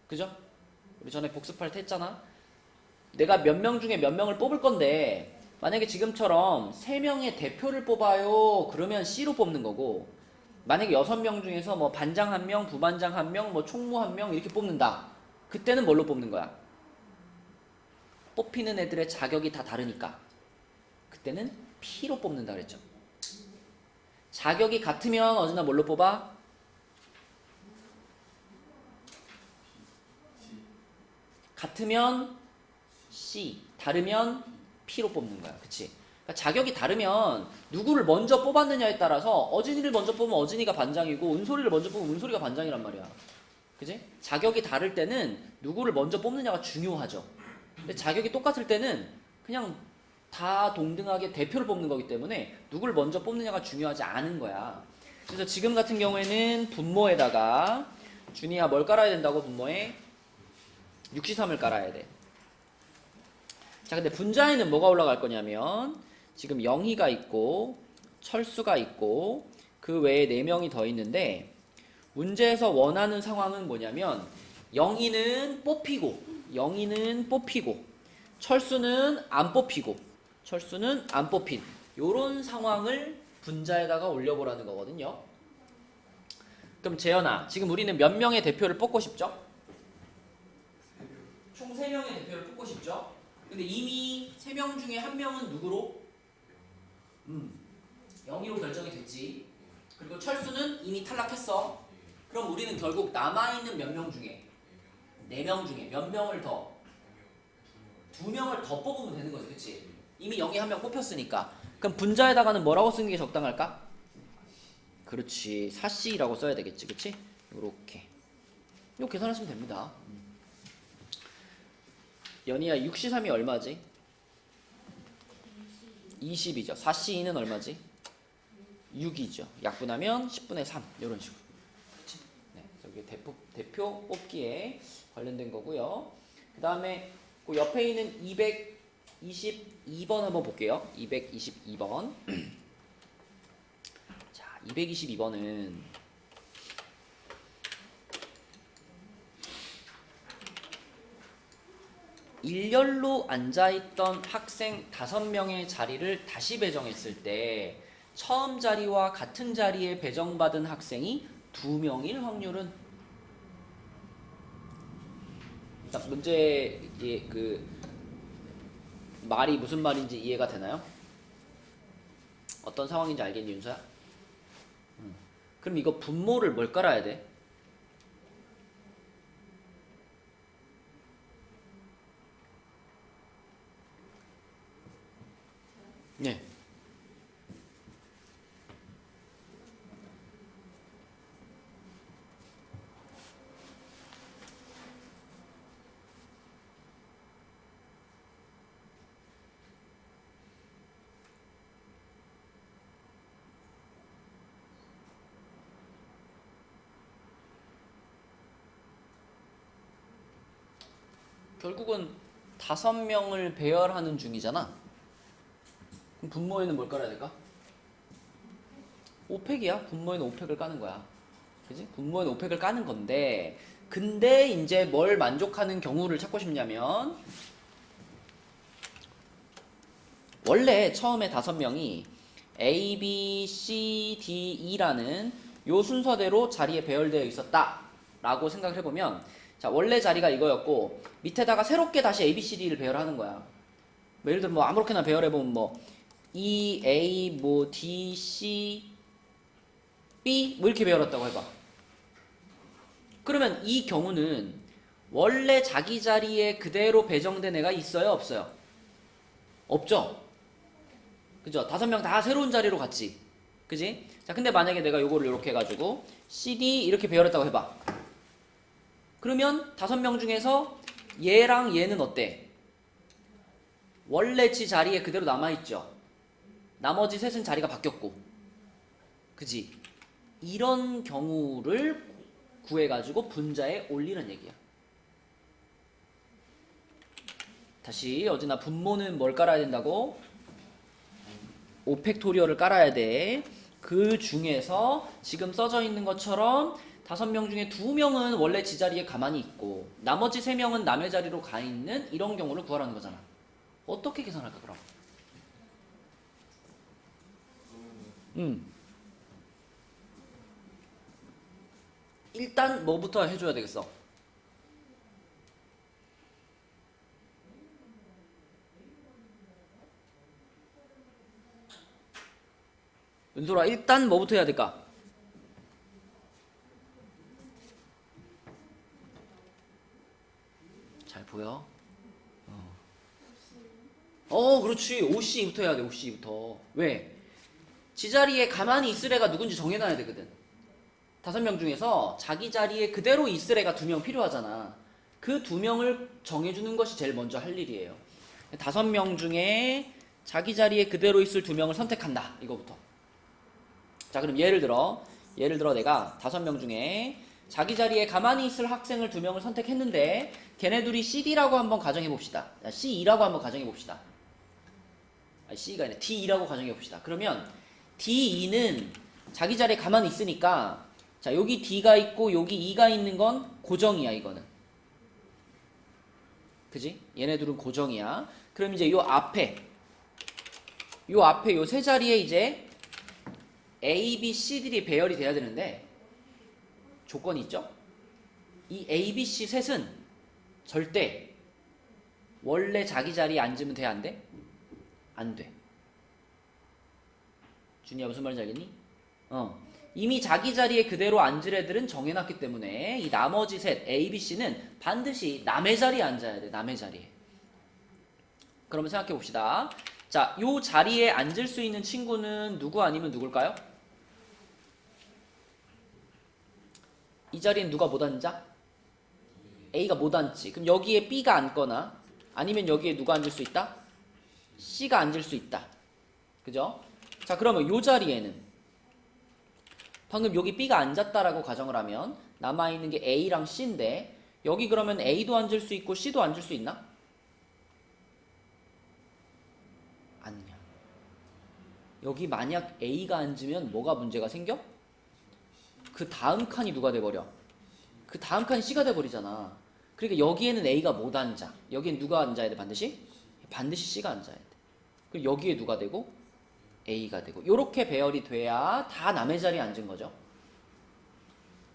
그죠? 우리 전에 복습할 때 했잖아? 내가 몇 명 중에 몇 명을 뽑을 건데 만약에 지금처럼 3명의 대표를 뽑아요 그러면 C로 뽑는 거고, 만약에 6명 중에서 뭐 반장 1명, 부반장 1명, 뭐 총무 1명 이렇게 뽑는다, 그때는 뭘로 뽑는 거야? 뽑히는 애들의 자격이 다 다르니까 그때는 P로 뽑는다 그랬죠. 자격이 같으면 어디나 뭘로 뽑아? 같으면 C, 다르면 P로 뽑는 거야. 그치? 그러니까 자격이 다르면 누구를 먼저 뽑았느냐에 따라서 어진이를 먼저 뽑으면 어진이가 반장이고 은솔이를 먼저 뽑으면 은솔이가 반장이란 말이야. 그치? 자격이 다를 때는 누구를 먼저 뽑느냐가 중요하죠. 근데 자격이 똑같을 때는 그냥 다 동등하게 대표를 뽑는 거기 때문에 누구를 먼저 뽑느냐가 중요하지 않은 거야. 그래서 지금 같은 경우에는 분모에다가 준이야 뭘 깔아야 된다고? 분모에 63을 깔아야 돼. 자, 근데 분자에는 뭐가 올라갈 거냐면 지금 영희가 있고 철수가 있고 그 외에 4명이 더 있는데, 문제에서 원하는 상황은 뭐냐면 영희는 뽑히고 철수는 안 뽑힌 요런 상황을 분자에다가 올려보라는 거거든요. 그럼 재현아, 지금 우리는 몇 명의 대표를 뽑고 싶죠? 총 3명의 대표를 뽑고 싶죠? 근데 이미 3명 중에 1명은 누구로? 영희로 결정이 됐지. 그리고 철수는 이미 탈락했어. 그럼 우리는 결국 남아있는 몇 명 중에 4명 중에 몇 명을 더? 2명을 더 뽑으면 되는 거지, 그치? 이미 영희 1명 뽑혔으니까. 그럼 분자에다가는 뭐라고 쓰는 게 적당할까? 그렇지, 4C라고 써야 되겠지, 그치? 요렇게 이거 계산하시면 됩니다. 연희야 6C3이 얼마지? 20이죠. 4C2는 얼마지? 6이죠. 약분하면 10분의 3 이런 식으로. 그치? 네, 저기 대표 뽑기에 관련된 거고요. 그 다음에 그 옆에 있는 222번 한번 볼게요. 222번. 자, 222번은 일렬로 앉아있던 학생 5명의 자리를 다시 배정했을 때 처음 자리와 같은 자리에 배정받은 학생이 2명일 확률은? 문제 그 말이 무슨 말인지 이해가 되나요? 어떤 상황인지 알겠니, 윤서야? 그럼 이거 분모를 뭘 깔아야 돼? 네. 결국은 5명을 배열하는 중이잖아. 그럼 분모에는 뭘 깔아야 될까? 5팩이야. 분모에는 5팩을 까는 거야. 그지? 분모에는 5팩을 까는 건데, 근데 이제 뭘 만족하는 경우를 찾고 싶냐면, 원래 처음에 5명이 A, B, C, D, E라는 요 순서대로 자리에 배열되어 있었다 라고 생각을 해보면, 자, 원래 자리가 이거였고 밑에다가 새롭게 다시 A, B, C, D를 배열하는 거야. 뭐 예를 들어 뭐 아무렇게나 배열해보면 뭐 E, A, 뭐 D, C, B 뭐 이렇게 배열했다고 해봐. 그러면 이 경우는 원래 자기 자리에 그대로 배정된 애가 있어요, 없어요? 없죠? 그죠? 5명 다 새로운 자리로 갔지. 그지? 자, 근데 만약에 내가 요거를 이렇게 해가지고 CD 이렇게 배열했다고 해봐. 그러면 5명 중에서 얘랑 얘는 어때? 원래 지 자리에 그대로 남아있죠. 나머지 셋은 자리가 바뀌었고, 그지? 이런 경우를 구해가지고 분자에 올리는 얘기야. 다시 어제나 분모는 뭘 깔아야 된다고? 5팩토리얼을 깔아야 돼. 그 중에서 지금 써져 있는 것처럼 5명 중에 2명은 원래 지 자리에 가만히 있고 나머지 3명은 남의 자리로 가 있는 이런 경우를 구하라는 거잖아. 어떻게 계산할까 그럼? 일단 뭐부터 해줘야 되겠어? 은솔아, 일단 뭐부터 해야 될까? 잘 보여? 그렇지. OC부터 해야 돼. OC부터. 왜? 지자리에 가만히 있을 애가 누군지 정해놔야 되거든. 5명 중에서 자기 자리에 그대로 있을 애가 2명 필요하잖아. 그 2명을 정해주는 것이 제일 먼저 할 일이에요. 5명 중에 자기 자리에 그대로 있을 2명을 선택한다. 이거부터. 자, 그럼 예를 들어 내가 5명 중에 자기 자리에 가만히 있을 학생을 2명을 선택했는데 걔네 둘이 CD라고 한번 가정해봅시다. C2라고 한번 가정해봅시다. C가 아니라 D2라고 가정해봅시다. 그러면 D2는 자기 자리에 가만히 있으니까 자, 여기 D가 있고 여기 2가 있는 건 고정이야. 이거는 그지? 얘네 둘은 고정이야. 그럼 이제 요 앞에 요 세 자리에 이제 A, B, C들이 배열이 돼야 되는데 조건이 있죠? 이 A, B, C 셋은 절대 원래 자기 자리에 앉으면 돼? 안 돼? 안 돼. 준이야, 무슨 말인지 알겠니? 이미 자기 자리에 그대로 앉을 애들은 정해놨기 때문에 이 나머지 셋 A, B, C는 반드시 남의 자리에 앉아야 돼. 남의 자리에. 그러면 생각해 봅시다. 자, 요 자리에 앉을 수 있는 친구는 누구 아니면 누굴까요? 이 자리엔 누가 못 앉아? A가 못 앉지. 그럼 여기에 B가 앉거나 아니면 여기에 누가 앉을 수 있다? C가 앉을 수 있다. 그죠? 자, 그러면 요 자리에는 방금 여기 B가 앉았다라고 가정을 하면 남아있는 게 A랑 C인데 여기 그러면 A도 앉을 수 있고 C도 앉을 수 있나? 아니야. 여기 만약 A가 앉으면 뭐가 문제가 생겨? 그 다음 칸이 누가 돼버려? 그 다음 칸이 C가 돼버리잖아. 그러니까 여기에는 A가 못 앉아. 여기엔 누가 앉아야 돼 반드시? 반드시 C가 앉아야 돼. 그리고 여기에 누가 되고? A가 되고. 요렇게 배열이 돼야 다 남의 자리에 앉은 거죠.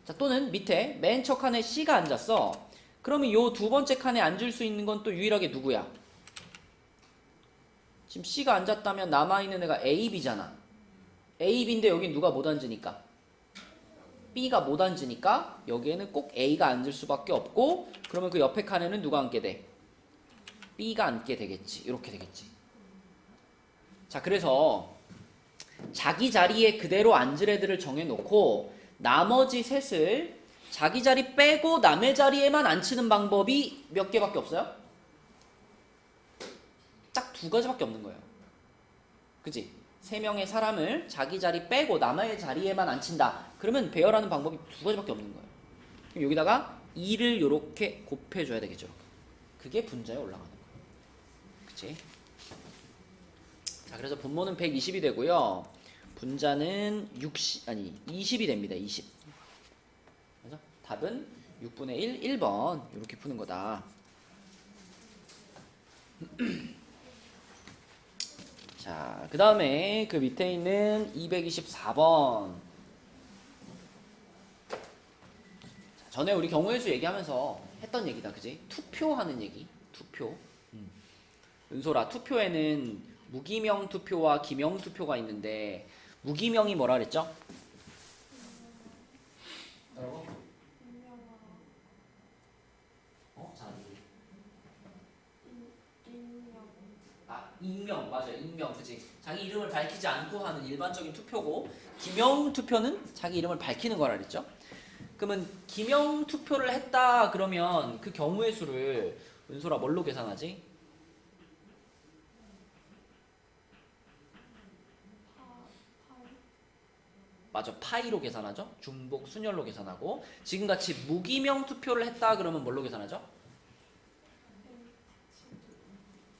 자, 또는 밑에 맨 첫 칸에 C가 앉았어. 그러면 요 두 번째 칸에 앉을 수 있는 건 또 유일하게 누구야? 지금 C가 앉았다면 남아있는 애가 A, B잖아. A, B인데 여긴 누가 못 앉으니까? B가 못 앉으니까 여기에는 꼭 A가 앉을 수밖에 없고 그러면 그 옆에 칸에는 누가 앉게 돼? B가 앉게 되겠지. 이렇게 되겠지. 자, 그래서 자기 자리에 그대로 앉을 애들을 정해놓고 나머지 셋을 자기 자리 빼고 남의 자리에만 앉히는 방법이 몇 개밖에 없어요? 딱 2가지밖에 없는 거예요. 그치? 3명의 사람을 자기 자리 빼고 남의 자리에만 앉힌다. 그러면 배열하는 방법이 2가지밖에 없는 거예요. 그럼 여기다가 2를 이렇게 곱해줘야 되겠죠. 그게 분자에 올라가는 거예요. 그치? 자, 그래서 분모는 120이 되고요. 분자는 20이 됩니다. 20. 그래서 답은 6분의 1, 1번 이렇게 푸는 거다. 자, 그 다음에 그 밑에 있는 224번. 전에 우리 경우의 수 얘기하면서 했던 얘기다. 그지? 투표하는 얘기. 투표. 은솔아, 투표에는 무기명 투표와 기명 투표가 있는데 무기명이 뭐라 그랬죠? 익명. 맞아요. 익명. 그치? 자기 이름을 밝히지 않고 하는 일반적인 투표고, 기명 투표는 자기 이름을 밝히는 거라 그랬죠. 그러면 기명 투표를 했다 그러면 그 경우의 수를 은솔아 뭘로 계산하지? 맞아, 파이로 계산하죠. 중복 순열로 계산하고, 지금같이 무기명 투표를 했다 그러면 뭘로 계산하죠?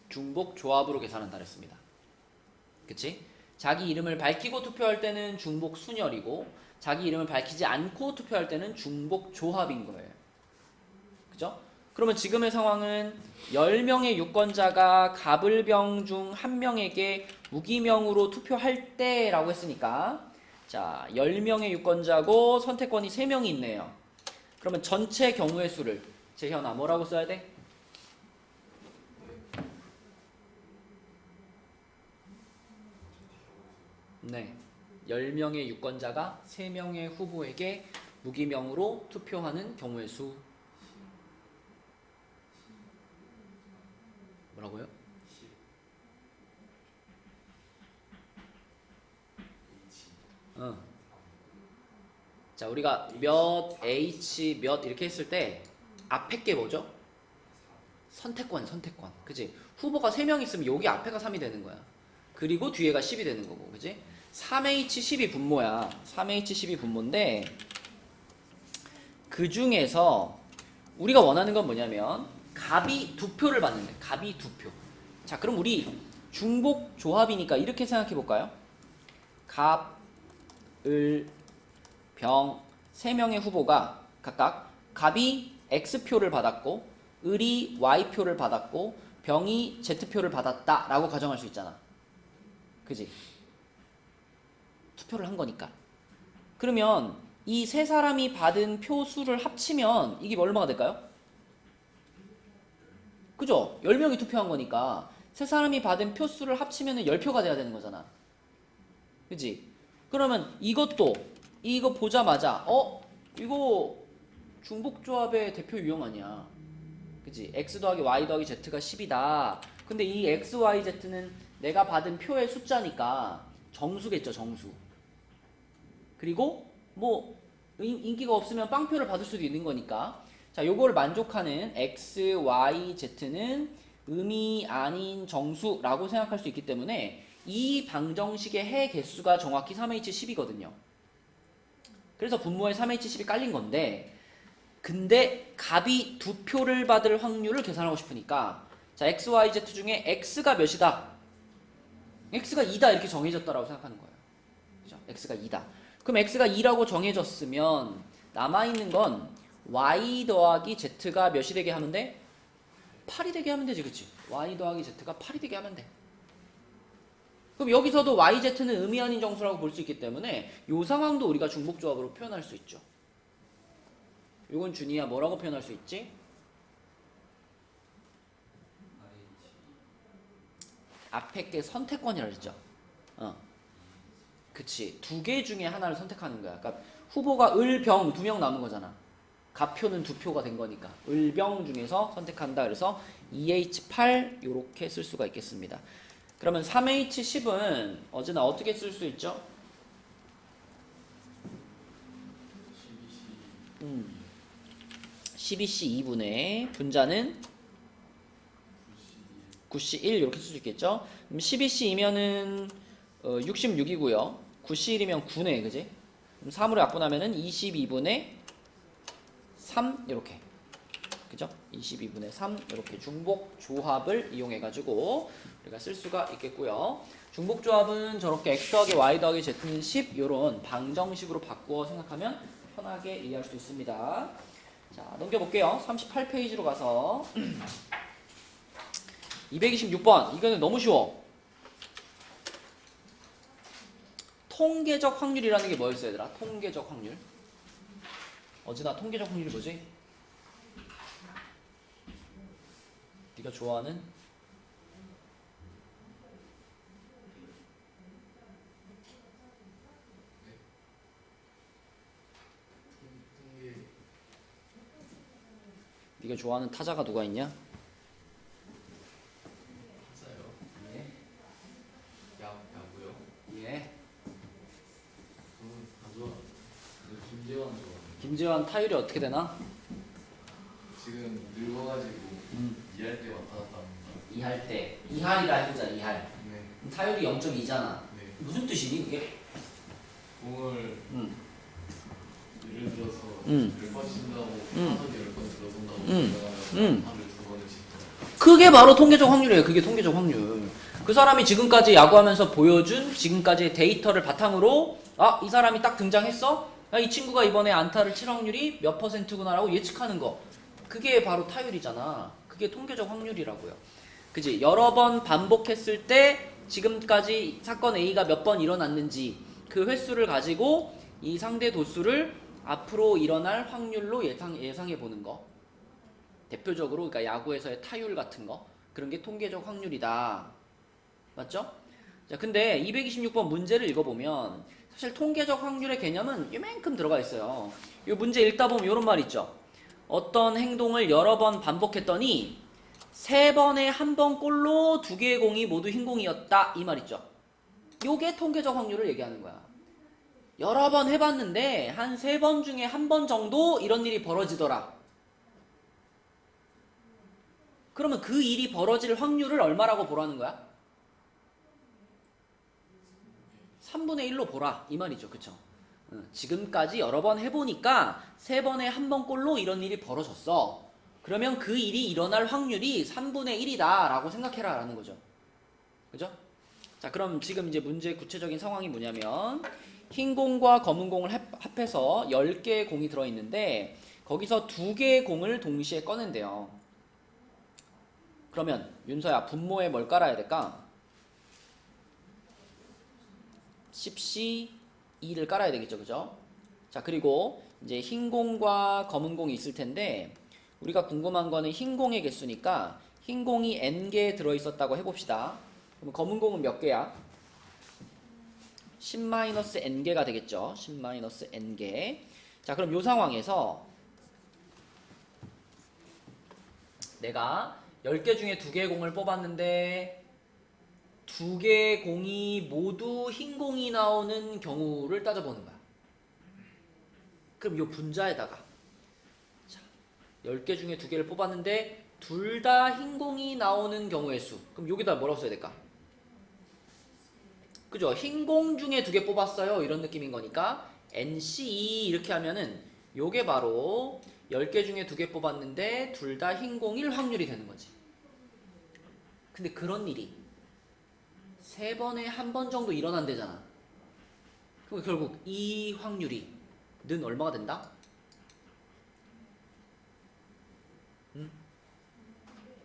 중복 조합으로 계산한다 그랬습니다. 그치? 자기 이름을 밝히고 투표할 때는 중복 순열이고, 자기 이름을 밝히지 않고 투표할 때는 중복 조합인 거예요. 그죠? 그러면 지금의 상황은 10명의 유권자가 갑을병 중 1명에게 무기명으로 투표할 때라고 했으니까, 자, 10명의 유권자고 선택권이 3명이 있네요. 그러면 전체 경우의 수를, 재현아 뭐라고 써야 돼? 네, 10명의 유권자가 3명의 후보에게 무기명으로 투표하는 경우의 수. 뭐라고요? 자, 우리가 몇 H 몇 이렇게 했을 때 앞에 게 뭐죠? 선택권. 그치? 후보가 3명 있으면 여기 앞에가 3이 되는 거야. 그리고 뒤에가 10이 되는 거고. 그치? 3H10이 분모야. 3H10이 분모인데, 그 중에서 우리가 원하는 건 뭐냐면 갑이 2표를 받는데, 갑이 2표. 자, 그럼 우리 중복 조합이니까 이렇게 생각해 볼까요? 갑, 을, 병 3명의 후보가 각각 갑이 X표를 받았고, 을이 Y표를 받았고, 병이 Z표를 받았다 라고 가정할 수 있잖아. 그지? 투표를 한 거니까. 그러면 이 세 사람이 받은 표 수를 합치면 이게 얼마가 될까요? 그죠? 10명이 투표한 거니까 세 사람이 받은 표 수를 합치면 10표가 돼야 되는 거잖아. 그지? 그러면 이것도, 이거 보자마자 이거 중복조합의 대표 유형 아니야. 그치? x 더하기 y 더하기 z가 10이다. 근데 이 x, y, z는 내가 받은 표의 숫자니까 정수겠죠, 정수. 그리고 뭐 인기가 없으면 빵표를 받을 수도 있는 거니까, 자, 요거를 만족하는 x, y, z는 음이 아닌 정수라고 생각할 수 있기 때문에 이 방정식의 해 개수가 정확히 3H10이거든요. 그래서 분모에 3H10이 깔린 건데, 근데 갑이 2표를 받을 확률을 계산하고 싶으니까, 자, x, y, z 중에 x가 몇이다? x가 2다 이렇게 정해졌다라고 생각하는 거예요. 그죠? x가 2다. 그럼 x가 2라고 정해졌으면 남아있는 건 y 더하기 z가 몇이 되게 하면 돼? 8이 되게 하면 되지, 그치? y 더하기 z가 8이 되게 하면 돼. 그럼 여기서도 YZ는 음이 아닌 정수라고 볼 수 있기 때문에 이 상황도 우리가 중복조합으로 표현할 수 있죠. 이건 준이야 뭐라고 표현할 수 있지? 앞에 게 선택권이라 그랬죠. 그치. 2개 중에 하나를 선택하는 거야. 그러니까 후보가 을, 병 2명 남은 거잖아. 갑표는 2표가 된 거니까 을, 병 중에서 선택한다. 그래서 2H8 이렇게 쓸 수가 있겠습니다. 그러면 3H10은 어제나 어떻게 쓸 수 있죠? 12C 2분의 분자는 9C 1 이렇게 쓸 수 있겠죠? 그럼 12C이면은 66이고요. 9C 1이면 9네, 그지? 그럼 3으로 약분하면은 22분의 3 이렇게. 그죠? 22분의 3 이렇게 중복 조합을 이용해 가지고 우리가 쓸 수가 있겠고요. 중복 조합은 저렇게 x 더하기 y 더하기 z는 10 이런 방정식으로 바꾸어 생각하면 편하게 이해할 수 있습니다. 자, 넘겨볼게요. 38페이지로 가서 226번. 이거는 너무 쉬워. 통계적 확률이라는 게 뭐였어, 얘들아? 통계적 확률. 어제나 통계적 확률이 뭐지? 네가 좋아하는 네가 좋아하는 타자가 누가 있냐? 맞아요. 네. 야. 김재환 타율이 어떻게 되나? 지금 늙어가지고 이해할 때 왔다 갔다 합니다. 이할 때 이할이라 해보자. 이할 네. 타율이 0.2잖아. 네. 무슨 뜻이니 그게? 공을 예를 들어서 10번 친다고 타석에 10번 들어선다고 그러면 타를 2번을 친다. 그게 바로 통계적 확률이에요. 그게 통계적 확률. 그 사람이 지금까지 야구하면서 보여준 지금까지의 데이터를 바탕으로 아, 이 사람이 딱 등장했어? 아, 이 친구가 이번에 안타를 칠 확률이 몇 %구나라고 예측하는 거. 그게 바로 타율이잖아. 그게 통계적 확률이라고요. 그지? 여러 번 반복했을 때 지금까지 사건 A가 몇 번 일어났는지 그 횟수를 가지고 이 상대 도수를 앞으로 일어날 확률로 예상해 보는 거. 대표적으로 그러니까 야구에서의 타율 같은 거. 그런 게 통계적 확률이다. 맞죠? 자, 근데 226번 문제를 읽어보면 사실 통계적 확률의 개념은 이만큼 들어가 있어요. 이 문제 읽다 보면 이런 말 있죠. 어떤 행동을 여러 번 반복했더니 3번에 1번 골로 2개의 공이 모두 흰 공이었다. 이 말 있죠. 요게 통계적 확률을 얘기하는 거야. 여러 번 해봤는데 한 3번 중에 1번 정도 이런 일이 벌어지더라. 그러면 그 일이 벌어질 확률을 얼마라고 보라는 거야? 3분의 1로 보라 이 말이죠. 그쵸? 지금까지 여러 번 해보니까 3번에 1번 꼴로 이런 일이 벌어졌어. 그러면 그 일이 일어날 확률이 3분의 1이다 라고 생각해라 라는 거죠. 그죠? 자, 그럼 지금 이제 문제의 구체적인 상황이 뭐냐면 흰 공과 검은 공을 합해서 10개의 공이 들어있는데 거기서 2개의 공을 동시에 꺼낸대요. 그러면 윤서야 분모에 뭘 깔아야 될까? 10C 2를 깔아야 되겠죠. 그죠? 자, 그리고 이제 흰 공과 검은 공이 있을 텐데 우리가 궁금한 거는 흰 공의 개수니까 흰 공이 n개 들어있었다고 해봅시다. 그럼 검은 공은 몇 개야? 10-n개가 되겠죠. 10-n개. 자, 그럼 이 상황에서 내가 10개 중에 2개의 공을 뽑았는데 2개의 공이 모두 흰 공이 나오는 경우를 따져보는 거야. 그럼 이 분자에다가 자, 10개 중에 2개를 뽑았는데 둘 다 흰 공이 나오는 경우의 수. 그럼 여기다 뭐라고 써야 될까? 그죠? 흰 공 중에 2개 뽑았어요. 이런 느낌인 거니까 NC2 이렇게 하면은 요게 바로 10개 중에 2개 뽑았는데 둘 다 흰 공일 확률이 되는 거지. 근데 그런 일이 3번에 1번 정도 일어난대잖아. 그럼 결국 이 확률이 는 얼마가 된다?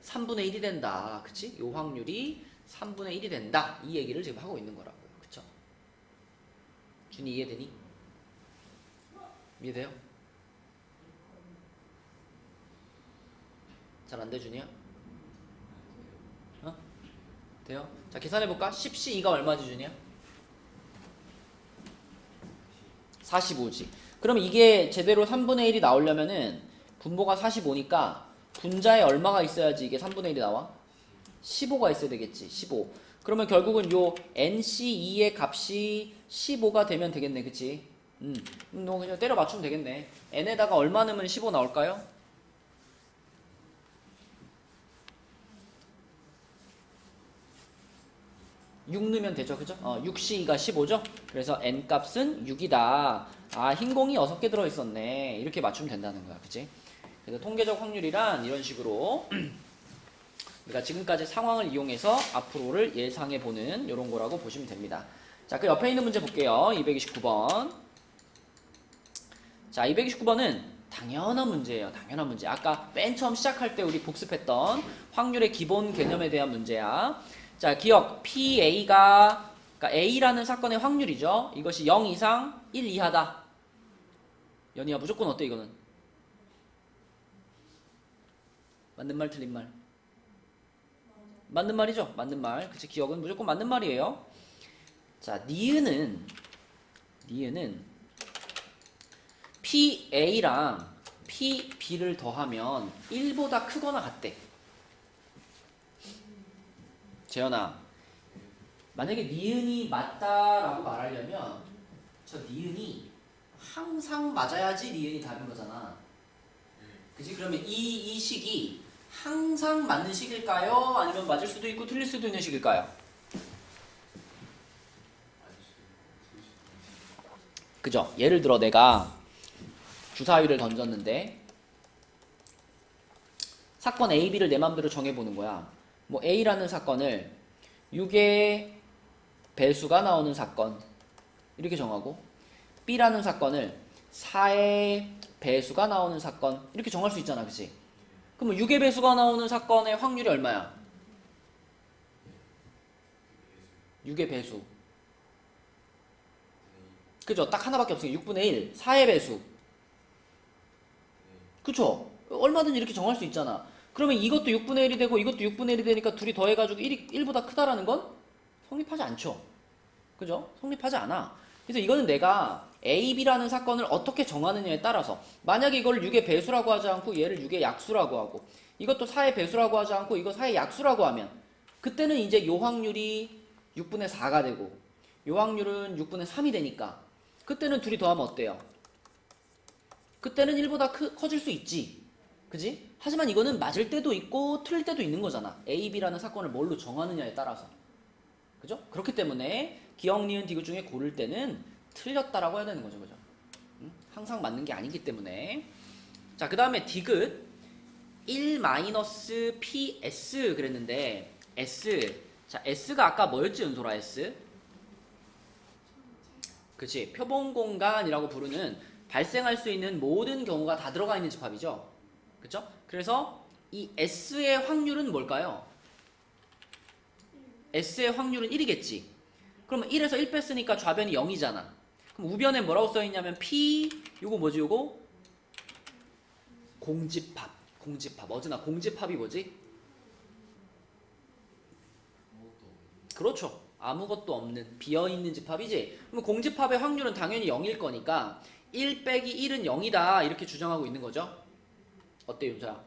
3분의 1이 된다. 그치? 요 확률이 3분의 1이 된다. 이 얘기를 지금 하고 있는 거라고요. 그쵸? 준이 이해되니? 이해돼요? 잘 안 돼, 준이야? 어? 돼요? 자, 계산해볼까? 10C2가 얼마지, 준이야? 45지. 그럼 이게 제대로 3분의 1이 나오려면은 분모가 45니까 분자에 얼마가 있어야지 이게 3분의 1이 나와? 15가 있어야 되겠지. 15. 그러면 결국은 요 NC2의 값이 15가 되면 되겠네. 그치? 너 그냥 때려 맞추면 되겠네. n에다가 얼마 넣으면 15 나올까요? 6 넣으면 되죠. 그죠? 6C2가 15죠? 그래서 n 값은 6이다. 아, 흰 공이 6개 들어있었네. 이렇게 맞추면 된다는 거야. 그치? 그래서 통계적 확률이란 이런 식으로 우리가 지금까지 상황을 이용해서 앞으로를 예상해보는 이런 거라고 보시면 됩니다. 자, 그 옆에 있는 문제 볼게요. 229번. 자, 229번은 당연한 문제예요. 당연한 문제. 아까 맨 처음 시작할 때 우리 복습했던 확률의 기본 개념에 대한 문제야. 자, 기억 PA가 그러니까 A라는 사건의 확률이죠. 이것이 0 이상 1 이하다. 연희야 무조건 어때 이거는? 맞는 말 틀린 말? 맞는 말이죠. 맞는 말. 그치? 기억은 무조건 맞는 말이에요. 자, 니은은 PA랑 PB를 더하면 1보다 크거나 같대. 재현아, 만약에 니은이 맞다라고 말하려면 저 니은이 항상 맞아야지 니은이 답인 거잖아. 그치? 그러면 이 식이 항상 맞는 식일까요? 아니면 맞을 수도 있고 틀릴 수도 있는 식일까요? 그죠? 예를 들어 내가 주사위를 던졌는데 사건 A, B를 내 맘대로 정해보는 거야. 뭐 A라는 사건을 6의 배수가 나오는 사건 이렇게 정하고 B라는 사건을 4의 배수가 나오는 사건 이렇게 정할 수 있잖아. 그치? 그럼 6의 배수가 나오는 사건의 확률이 얼마야? 6의 배수. 그죠? 딱 하나밖에 없으니까 6분의 1, 4의 배수. 그쵸? 얼마든지 이렇게 정할 수 있잖아. 그러면 이것도 6분의 1이 되고 이것도 6분의 1이 되니까 둘이 더해가지고 1보다 크다라는 건 성립하지 않죠. 그죠? 성립하지 않아. 그래서 이거는 내가 A, B라는 사건을 어떻게 정하느냐에 따라서 만약에 이걸 6의 배수라고 하지 않고 얘를 6의 약수라고 하고 이것도 4의 배수라고 하지 않고 이거 4의 약수라고 하면 그때는 이제 요 확률이 6분의 4가 되고 요 확률은 6분의 3이 되니까 그때는 둘이 더하면 어때요? 그때는 1보다 커질 수 있지. 그지? 하지만 이거는 맞을 때도 있고 틀릴 때도 있는 거잖아. A, B라는 사건을 뭘로 정하느냐에 따라서. 그죠? 그렇기 때문에 기역, 니은, 디귿 중에 고를 때는 틀렸다라고 해야 되는 거죠. 그죠? 항상 맞는 게 아니기 때문에. 자, 그 다음에 디귿 1-PS 그랬는데 S. 자, S가 아까 뭐였지, 은솔아? S? 그치? 표본공간이라고 부르는 발생할 수 있는 모든 경우가 다 들어가 있는 집합이죠. 그쵸? 그래서 이 S의 확률은 뭘까요? S의 확률은 1이겠지. 그러면 1에서 1 뺐으니까 좌변이 0이잖아. 그럼 우변에 뭐라고 써있냐면 P, 요거 뭐지 요거? 공집합. 공집합. 어즈나 공집합이 뭐지? 그렇죠. 아무것도 없는 비어있는 집합이지. 그럼 공집합의 확률은 당연히 0일 거니까 1 빼기 1은 0이다 이렇게 주장하고 있는 거죠. 어때 윤서야?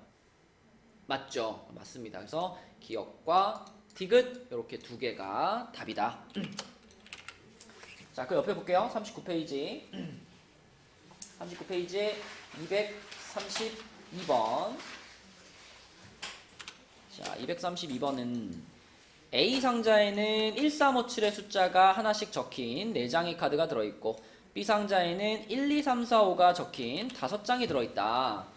맞죠? 맞습니다. 그래서 기역과 디귿 이렇게 두 개가 답이다. 자, 그 옆에 볼게요. 39페이지. 39페이지에 232번. 자, 232번은 A 상자에는 1357의 숫자가 하나씩 적힌 4장의 카드가 들어있고 B 상자에는 1, 2, 3, 4, 5가 적힌 5장이 들어있다.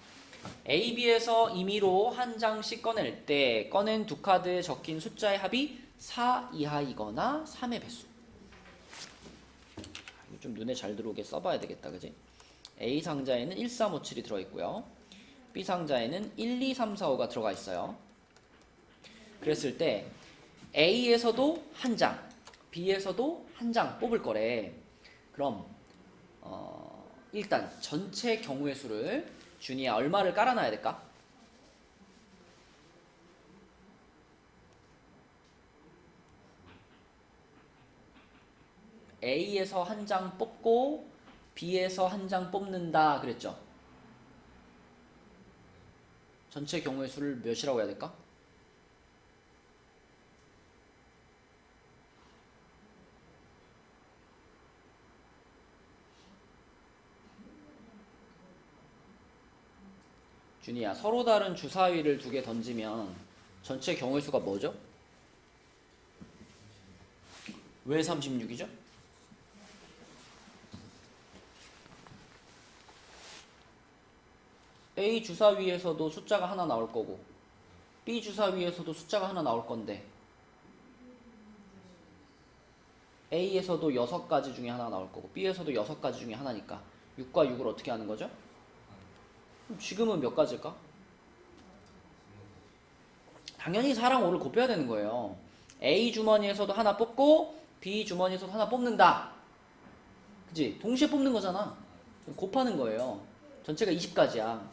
A, B에서 임의로 한 장씩 꺼낼 때 꺼낸 두 카드에 적힌 숫자의 합이 4 이하이거나 3의 배수. 좀 눈에 잘 들어오게 써봐야 되겠다. 그지? A 상자에는 1357이 들어있고요. B 상자에는 1, 2, 3, 4, 5가 들어가 있어요. 그랬을 때 A에서도 한 장, B에서도 한 장 뽑을 거래. 그럼 일단 전체 경우의 수를 준이야 얼마를 깔아놔야 될까? A에서 한 장 뽑고 B에서 한 장 뽑는다 그랬죠? 전체 경우의 수를 몇이라고 해야 될까? 준이야, 서로 다른 주사위를 두 개 던지면 전체 경우의 수가 뭐죠? 왜 36이죠? A 주사위에서도 숫자가 하나 나올 거고 B 주사위에서도 숫자가 하나 나올 건데 A에서도 6가지 중에 하나 나올 거고 B에서도 6가지 중에 하나니까 6과 6을 어떻게 하는 거죠? 지금은 몇 가지일까? 당연히 4랑 5를 곱해야 되는 거예요. A 주머니에서도 하나 뽑고 B 주머니에서도 하나 뽑는다. 그치? 동시에 뽑는 거잖아. 곱하는 거예요. 전체가 20가지야.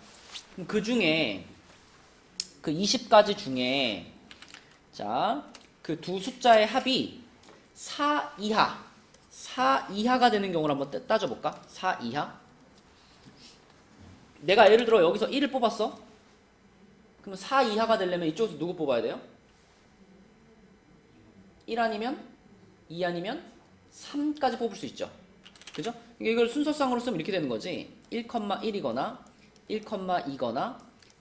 그럼 그 중에 그 20가지 중에 자, 그 두 숫자의 합이 4 이하가 되는 경우를 한번 따져볼까? 4 이하? 내가 예를 들어 여기서 1을 뽑았어? 그러면 4 이하가 되려면 이쪽에서 누구 뽑아야 돼요? 1 아니면 2 아니면 3까지 뽑을 수 있죠. 그죠? 이걸 순서상으로 쓰면 이렇게 되는 거지. 1,1이거나 1,2거나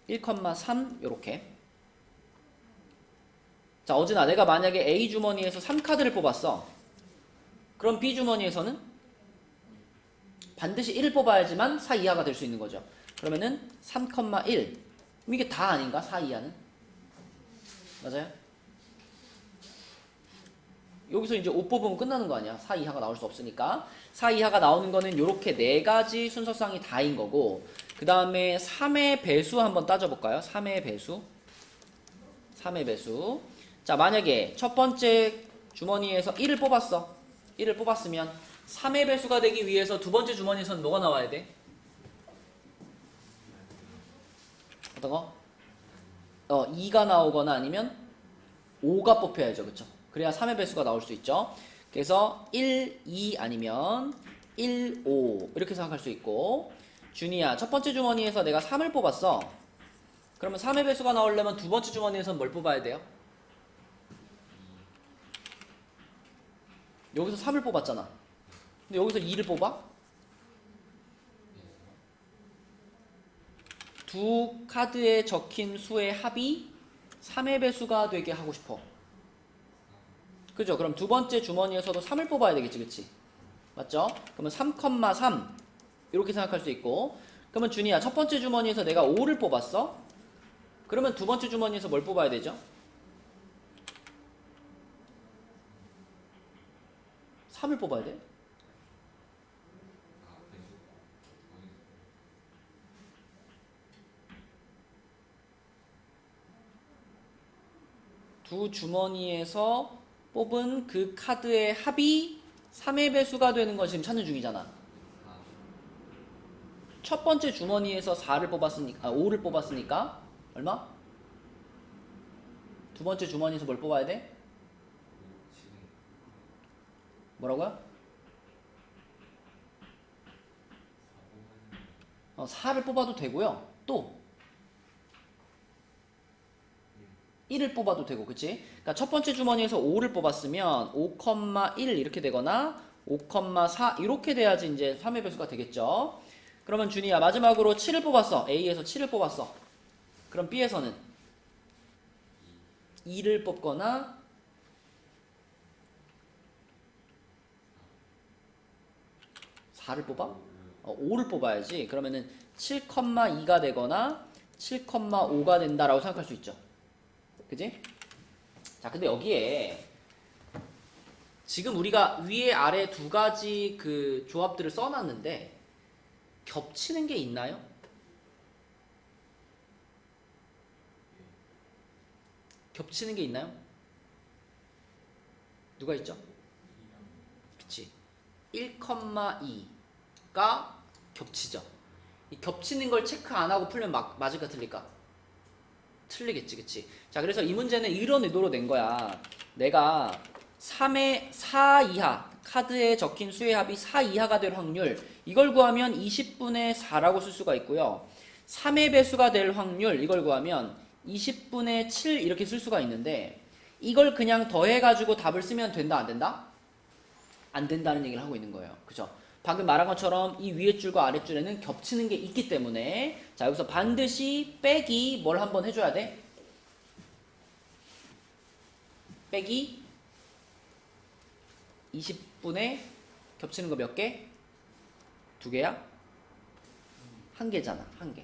1,3 요렇게. 자, 어진아, 내가 만약에 A 주머니에서 3카드를 뽑았어. 그럼 B 주머니에서는 반드시 1을 뽑아야지만 4 이하가 될 수 있는 거죠. 그러면은 3,1. 그럼 이게 다 아닌가? 4 이하는? 맞아요? 여기서 이제 5 뽑으면 끝나는 거 아니야? 4 이하가 나올 수 없으니까. 4 이하가 나오는 거는 요렇게 4가지 순서상이 다인 거고, 그 다음에 3의 배수 한번 따져볼까요? 3의 배수. 3의 배수. 자, 만약에 첫 번째 주머니에서 1을 뽑았어. 1을 뽑았으면 3의 배수가 되기 위해서 두 번째 주머니에서는 뭐가 나와야 돼? 어떤 거? 2가 나오거나 아니면 5가 뽑혀야죠. 그쵸? 그래야 3의 배수가 나올 수 있죠. 그래서 1, 2 아니면 1, 5 이렇게 생각할 수 있고, 준이야, 첫 번째 주머니에서 내가 3을 뽑았어. 그러면 3의 배수가 나오려면 두 번째 주머니에서는 뭘 뽑아야 돼요? 여기서 3을 뽑았잖아. 근데 여기서 2를 뽑아? 두 카드에 적힌 수의 합이 3의 배수가 되게 하고 싶어. 그죠? 그럼 두 번째 주머니에서도 3을 뽑아야 되겠지, 그치? 맞죠? 그러면 3,3 이렇게 생각할 수 있고, 그러면 준이야, 첫 번째 주머니에서 내가 5를 뽑았어? 그러면 두 번째 주머니에서 뭘 뽑아야 되죠? 3을 뽑아야 돼? 두 주머니에서 뽑은 그 카드의 합이 3의 배수가 되는 걸 지금 찾는 중이잖아. 첫 번째 주머니에서 4를 뽑았으니까, 5를 뽑았으니까 얼마? 두 번째 주머니에서 뭘 뽑아야 돼? 뭐라고요? 4를 뽑아도 되고요. 또 1을 뽑아도 되고, 그치? 그러니까 첫 번째 주머니에서 5를 뽑았으면 5,1 이렇게 되거나 5,4 이렇게 돼야지 이제 3의 배수가 되겠죠. 그러면 준이야, 마지막으로 7을 뽑았어. A에서 7을 뽑았어. 그럼 B에서는 2를 뽑거나 4를 뽑아? 5를 뽑아야지. 그러면은 7,2가 되거나 7,5가 된다라고 생각할 수 있죠. 그지? 자, 근데 여기에 지금 우리가 위에 아래 두 가지 그 조합들을 써놨는데 겹치는 게 있나요? 겹치는 게 있나요? 누가 있죠? 그치. 1,2가 겹치죠. 이 겹치는 걸 체크 안 하고 풀면 맞을까 틀릴까? 틀리겠지, 그치? 자, 그래서 이 문제는 이런 의도로 낸 거야. 내가 3의 4 이하, 카드에 적힌 수의 합이 4 이하가 될 확률, 이걸 구하면 20분의 4라고 쓸 수가 있고요. 3의 배수가 될 확률, 이걸 구하면 20분의 7 이렇게 쓸 수가 있는데, 이걸 그냥 더해가지고 답을 쓰면 된다, 안 된다? 안 된다는 얘기를 하고 있는 거예요. 그죠? 방금 말한 것처럼 이 위에 줄과 아래 줄에는 겹치는 게 있기 때문에, 자, 여기서 반드시 빼기 뭘 한번 해줘야 돼? 빼기 20분의 겹치는 거 몇 개? 2개야? 1개잖아. 1개.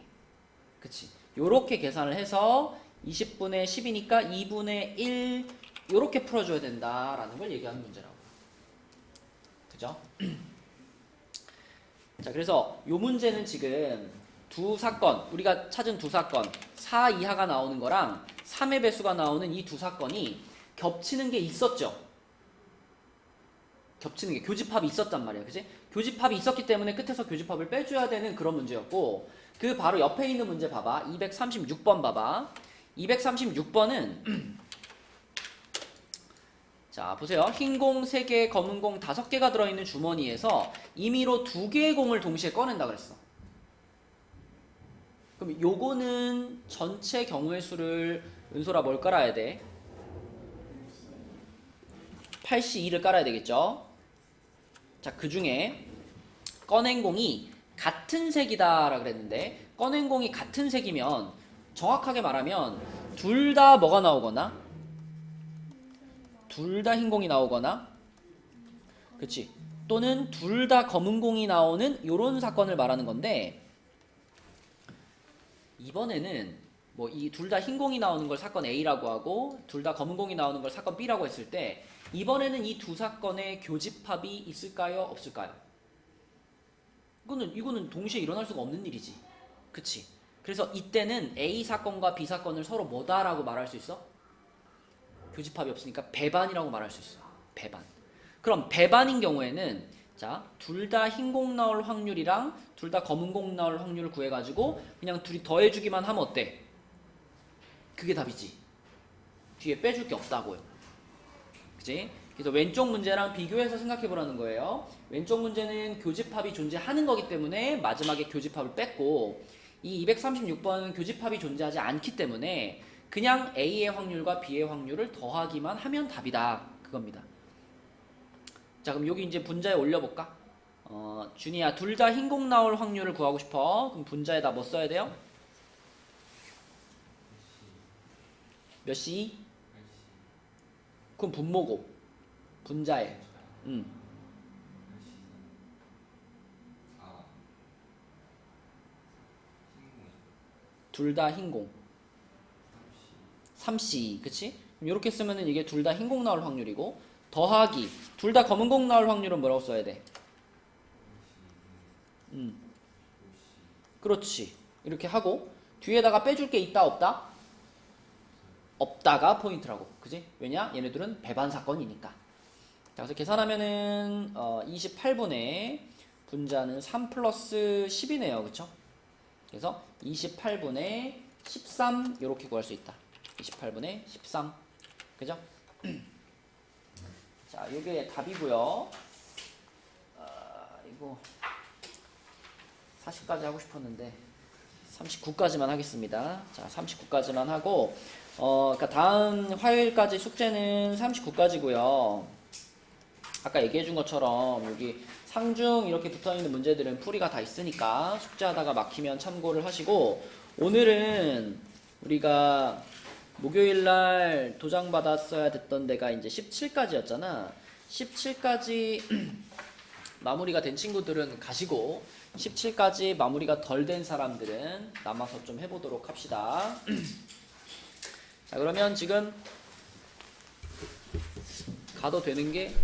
그치? 요렇게 계산을 해서 20분의 10이니까 2분의 1 요렇게 풀어줘야 된다라는 걸 얘기하는 문제라고. 그죠? 자, 그래서 요 문제는 지금 두 사건, 우리가 찾은 두 사건, 4 이하가 나오는 거랑 3의 배수가 나오는 이 두 사건이 겹치는 게 있었죠. 겹치는 게, 교집합이 있었단 말이야. 그치? 교집합이 있었기 때문에 끝에서 교집합을 빼줘야 되는 그런 문제였고, 그 바로 옆에 있는 문제 봐봐. 236번 봐봐. 236번은 자, 보세요. 흰 공 3개, 검은 공 5개가 들어있는 주머니에서 임의로 2개의 공을 동시에 꺼낸다 그랬어. 그럼 요거는 전체 경우의 수를 은솔아 뭘 깔아야 돼? 82를 깔아야 되겠죠? 자, 그 중에 건행공이 같은 색이다라 그랬는데 건행공이 같은 색이면 정확하게 말하면 둘 다 뭐가 나오거나 둘 다 흰공이 나오거나 그치 또는 둘 다 검은공이 나오는 요런 사건을 말하는 건데 이번에는 뭐 이 둘 다 흰공이 나오는 걸 사건 A라고 하고 둘 다 검은공이 나오는 걸 사건 B라고 했을 때 이번에는 이 두 사건의 교집합이 있을까요? 없을까요? 이거는 동시에 일어날 수가 없는 일이지. 그치? 그래서 이때는 A 사건과 B 사건을 서로 뭐다라고 말할 수 있어? 교집합이 없으니까 배반이라고 말할 수 있어. 배반. 그럼 배반인 경우에는 자, 둘 다 흰공 나올 확률이랑 둘 다 검은공 나올 확률을 구해가지고 그냥 둘이 더해주기만 하면 어때? 그게 답이지. 뒤에 빼줄 게 없다고요. 그치? 그래서 왼쪽 문제랑 비교해서 생각해보라는 거예요. 왼쪽 문제는 교집합이 존재하는 거기 때문에 마지막에 교집합을 뺐고 이 236번은 교집합이 존재하지 않기 때문에 그냥 A의 확률과 B의 확률을 더하기만 하면 답이다. 그겁니다. 자 그럼 여기 이제 분자에 올려볼까? 준이야 둘 다 흰공 나올 확률을 구하고 싶어. 그럼 분자에다 뭐 써야 돼요? 몇 시? 그럼 분모고 분자에 둘 다 흰공 3C 그치? 이렇게 쓰면은 이게 둘 다 흰공 나올 확률이고 더하기 둘 다 검은공 나올 확률은 뭐라고 써야 돼? 그렇지 이렇게 하고 뒤에다가 빼줄 게 있다 없다? 없다가 포인트라고 그지? 왜냐? 얘네들은 배반 사건이니까 자 그래서 계산하면은 28분의 분자는 3 플러스 10이네요 그쵸? 그래서 28분의 13 이렇게 구할 수 있다 28분의 13 그죠? 자 요게 답이고요 이거 40까지 하고 싶었는데 39까지만 하겠습니다 자 39까지만 하고 그러니까 다음 화요일까지 숙제는 39까지고요 아까 얘기해준 것처럼 여기 상중 이렇게 붙어있는 문제들은 풀이가 다 있으니까 숙제하다가 막히면 참고를 하시고 오늘은 우리가 목요일날 도장 받았어야 됐던 데가 이제 17까지였잖아 17까지 마무리가 된 친구들은 가시고 17까지 마무리가 덜 된 사람들은 남아서 좀 해보도록 합시다 자 그러면 지금 가도 되는 게